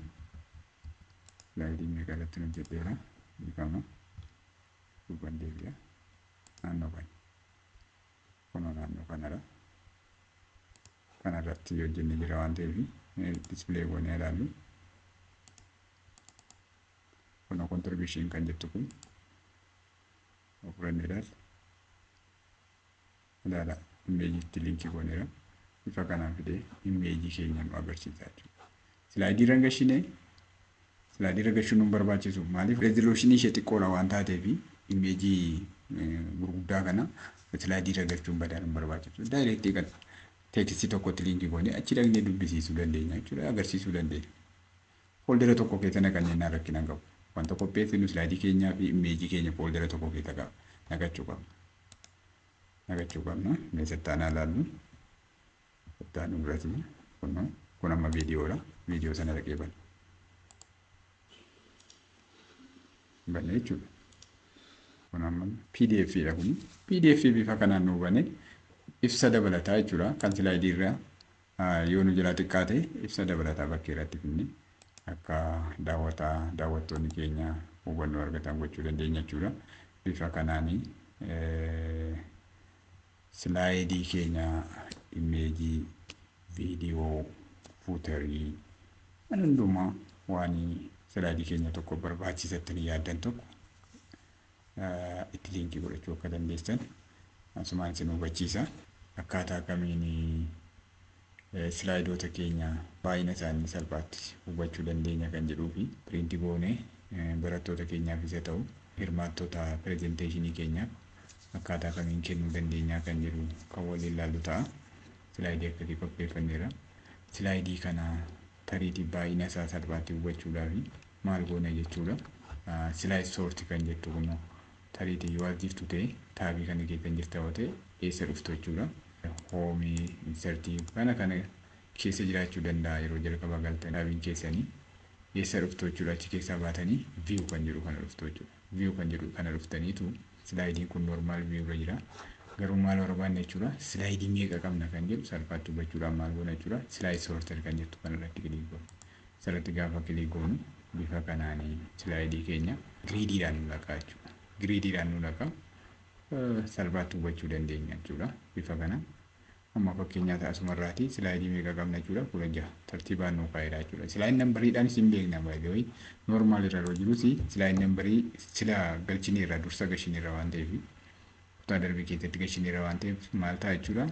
Slaayidii meeqa irratti hojjedheera. Bifama. Dubbaan deebi'a. Naannoo kana. Kunoo naannoo kanarra. Kanarratti hojjennee jira waan ta'eef dispilay goonee ilaallu. Kunoo contribution kan jettu kun ofirrannee ilaalla. Ilaala imeejiitti liinkii gooneera. Bifa kanaan fidee imeejii keenya nu agarsiisa jechuudha. Slaayidii rangashinee slaayidii rangashuun nu barbaachisu maaliif rezooluushinii ishee xiqqoodha waan taateef imeejii gurguddaa kana slaayidii rangashuun badaan nu barbaachisu. Daayirektii kan teekstii tokkotti liinkii goonee achi dhaqnee dubbisiisuu dandeenya jechuudha. Agarsiisuu dandeenya. Fooldera tokko keessa naqannee rakkina qabu. Wanta qopheessinu slaayidii keenyaa fi imeejii keenya fooldera tokko keessa naqachuu qabna. Naqachuu qabna. Meeshaa aanaa ilaallu. Taanu birati kun amma viidiyoodha. Viidiyoo sana dhaqee bana. Bana jechuudha. Kun amma PDF'dha kun. PDF bifa kanaan nu bane ibsa dabalataa jechuudha. Kan slaayidii irraa yoo nu jala xiqqaate ibsa dabalataa bakkee irratti finne akka daawwattoonni keenya hubannoo argatan gochuu dandeenya jechuudha. Bifa kanaanii slaayidii keenya imeejii viidiyoo fuutarii hundumaa waan Silaayidii keenya tokko barbaachisattanii yaaddan tokko itti liinkii godhachuu akka dandeessan asumaan isin hubachiisa. Akkaataa kamiin silaayidoota keenya baay'ina isaanii salphaatti hubachuu dandeenya kan jedhuu fi piriintii goonee barattoota keenyaafis haa ta'u hirmaattota pirezenteeshinii keenyaaf akkaataa kamiin kennuu dandeenya kan jedhu kan waliin ilaallu ta'a. Silaayidii akkasii qopheeffanneera. Silaayidii kana tariitii baay'ina isaa salphaatti hubachuudhaaf maal goona jechuudha. Silaayid soortii kan jettu kun tariitii yoo jirtu ta'e taabii kana keessa jirta yoo ta'e eessa dhuftu jechuudha. Hoomii insertii kana keessa jiraachuu danda'a yeroo jalqaba galtan taabiin keessanii eessa dhuftu jechuudha. Achi keessaa baatanii view kan jedhu kana dhuftu jechuudha. View kan jedhu kana dhuftaniitu silaayidiin kun normaal view irra jira. Garuu maal barbaanna jechuudha. Silaayidii meeqa qabna kan jedhu salphaatti hubachuudhaan maal goona jechuudha. Silaayid soorter kan jettu kanarratti kilik goona. Asirratti gaafa kilik goonu bifa kanaan silaayidii keenya giriidiidhaan nu laqa jechuudha. Giriidiidhaan nu laqa salphaatti hubachuu dandeenya jechuudha. Bifa kanaan amma fakkeenyaa asumarraati silaayidii meeqa qabna jechuudha. 16 tartiibaan nu kaa'edha jechuudha. Silaayid nambariidhaan isin beekna baay'ee normaal irra yoo jirus silaayid nambarii sila galchineerra dursa gashineerra waan ta'eef kutaa darbii keessatti gashineerra waan ta'eef maal ta'a jechuudha.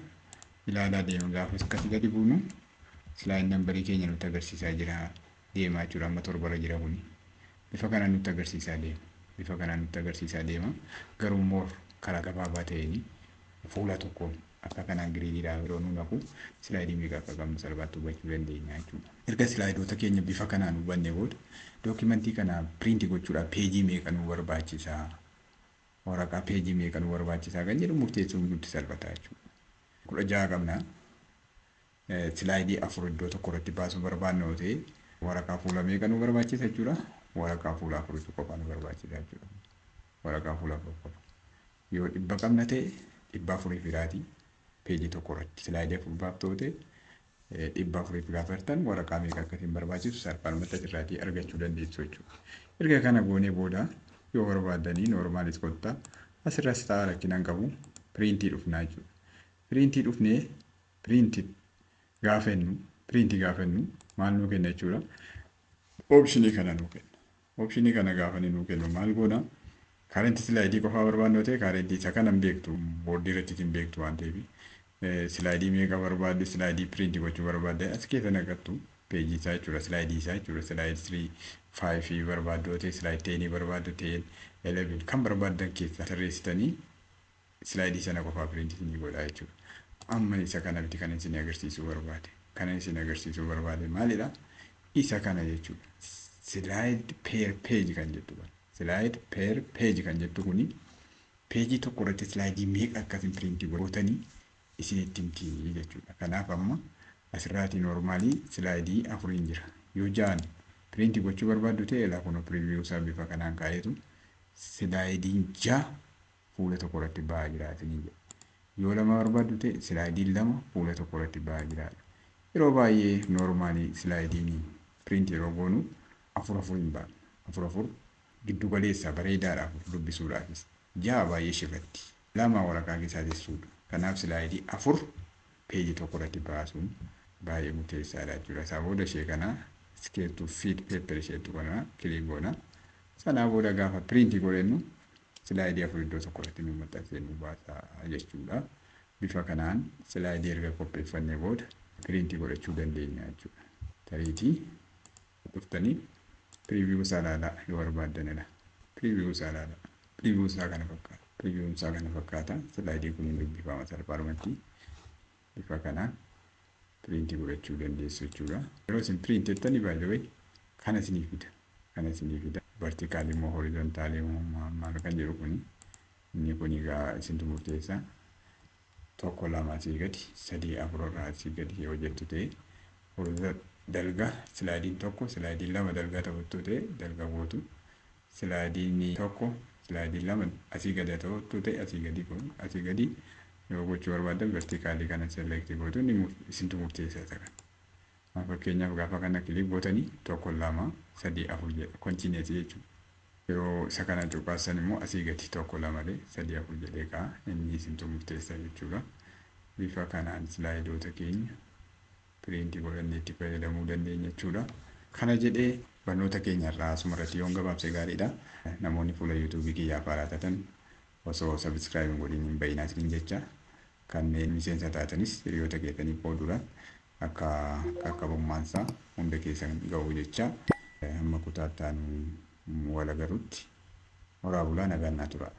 Ilaalaa deemu gaafa akkasii gadi buunu silaayid nambarii keenya nutti agarsiisaa jira deemaa jechuudha. Amma 7 jira kuni bifa kanaan nutti agarsiisaa deema. Bifa kanaan nutti agarsiisaa deema. Garuu immoo karaa gabaabaa ta'een fuula tokkoon akka kanaan giriidiidhaan yeroo nu naqu silaayidii meeqa akka qabnu salphaatti hubachuu dandeenya jechuudha. Erga silaayidoota keenya bifa kanaan hubanne booda dookimentii kana piriintii gochuudhaaf peejii meeqa nu barbaachisaa waraqaa peejii meeqa nu barbaachisaa kan jedhu murteessuun nutti salphata jechuudha. 16 qabna. Silaayidii 4 iddoo tokko irratti baasuu barbaanna yoo ta'e waraqaa fuula meeqa nu barbaachisa jechuudha. Waraqaa fuula 4 qofa nu barbaachisa jechuudha. Waraqaa fuula 4 qofa. Yoo 100 qabna ta'e 400 firaati peejii tokko irratti silaayidii 4 baaftoo ta'e 400 gaafattan waraqaa meeqa akkasiin barbaachisu salphaadhumatti asirraatii argachuu dandeessu jechuudha. Erga kana goonee booda yoo barbaadanii noormaalis kottaa asirras ta'a rakkinaan qabu piriintii dhufnaa jechuudha. Piriintii dhufnee piriintii gaafannu maal nuu kenna jechuudha. Oopshinii kana nuu kenna. Oopshinii kana gaafanii nuu kennu maal goona? Kaarentii silaayidii qofaa barbaadnu ta'e kaarentii isa kana hin beektu boordii irratti hin beektu waan ta'eef silaayidii meeqa barbaaddu silaayidii piriintii gochuu barbaadde as keessa naqattu peejii isaa jechuudha. Silaayidii isaa jechuudha. Silaayid 3, 5 barbaaddu ta'e silaayid 10 barbaaddu ta'e 11 kan barbaaddan keessa sirreessitanii silaayidii sana qofaa piriintii ni godha jechuudha. Amma isa kana biti kan isin agarsiisuu barbaade. Kana isin agarsiisuu barbaade maalidha? Isa kana jechuudha. Silaayid per peeji kan jechuudha. Silaayid per peeji kan jettu kuni peejii tokko irratti silaayidii meeqa akkasiin piriintii gootanii isinitti himti jechuudha. Kanaaf amma asirraatii noormaalii silaayidii 4 jira. Yoo 6 piriintii gochuu barbaaddu ta'e laa kun piriiviyuu isaa bifa kanaan kaa'eetu silaayidiin 6 fuula tokko irratti ba'aa jira isinii jedha. Yoo 2 barbaaddu ta'e silaayidiin 2 fuula tokko irratti ba'aa jira. Yeroo baay'ee noormaalii silaayidiin piriintii yeroo goonu 4 hin ba'a. 4 giddu galeessa bareedaadhaaf dubbisuudhaafis 6 baay'ee shirratti 2 waraqaa keessaa teessuudha. Kanaaf silaayidii 4 peejii tokko irratti baasuun baay'ee murteessaadha jechuudha. Isaa booda ishee kana iskeetuu fiid peepper isheetu kana kilik goona. Sanaa booda gaafa piriintii godhennu silaayidii 4 iddoo tokko irratti nu maxxansee nu baasa jechuudha. Bifa kanaan silaayidii erga qopheeffannee booda piriintii godhachuu dandeenya jechuudha. Tariitii dhuftanii piriiviyuu isaa ilaalaa yoo barbaaddanidha. Piriiviyuu isaa ilaalaa. Piriiviyuu isaa kana fakkaata. Piriiviyuun isaa kana fakkaata. Silaayidii kun hin dubbifama salphaadhumatti. Bifa kanaan piriintii godhachuu dandeessu jechuudha. Yeroo isin piriintii jettanii baay'ee kana isinii fida. Kana isinii fida. Vertikaal immoo horizontaal immoo maal kan jedhu kuni. Inni kun egaa isintu murteessa. 1 2 asii gadi 3 4 irraa asii gadi yoo jettu ta'e dalga silaayidiin 1 silaayidiin 2 dalga ta'uttu ta'e dalga gootu. Silaayidiin 1 silaayidiin 2 asii gadi ta'uttu ta'e asii gadi yoo gochuu barbaaddan vertikaalii kana selektii gootu inni isintu murteessa isa kana. Fakkeenyaaf gaafa kana kilik gootanii 1 2 3 4 jedha kontiineeti jechuudha. Yeroo isa kana cuqqaasan immoo asii gadi 1 2 3 4 jedhee ka'a inni isintu murteessa jechuudha. Bifa kanaan silaayidoota keenya piriintii godhannee itti fayyadamuu dandeenya jechuudha. Kana jedhee barnoota keenya irraa asumarratti yoon gabaabse gaariidha. Namoonni fuula yuutuubii kiyyaaf haaraa osoo sabiskiraayib hin godhin hin bayinaa isiniin jecha. Kanneen miseensa taatanis hiriyoota keessaniif qooduudhaan akka qaqqabummaansaa hunda keessan ga'u jecha. Hamma kutaa itti aanu wal agarutti horaa bulaa nagaan naa tura.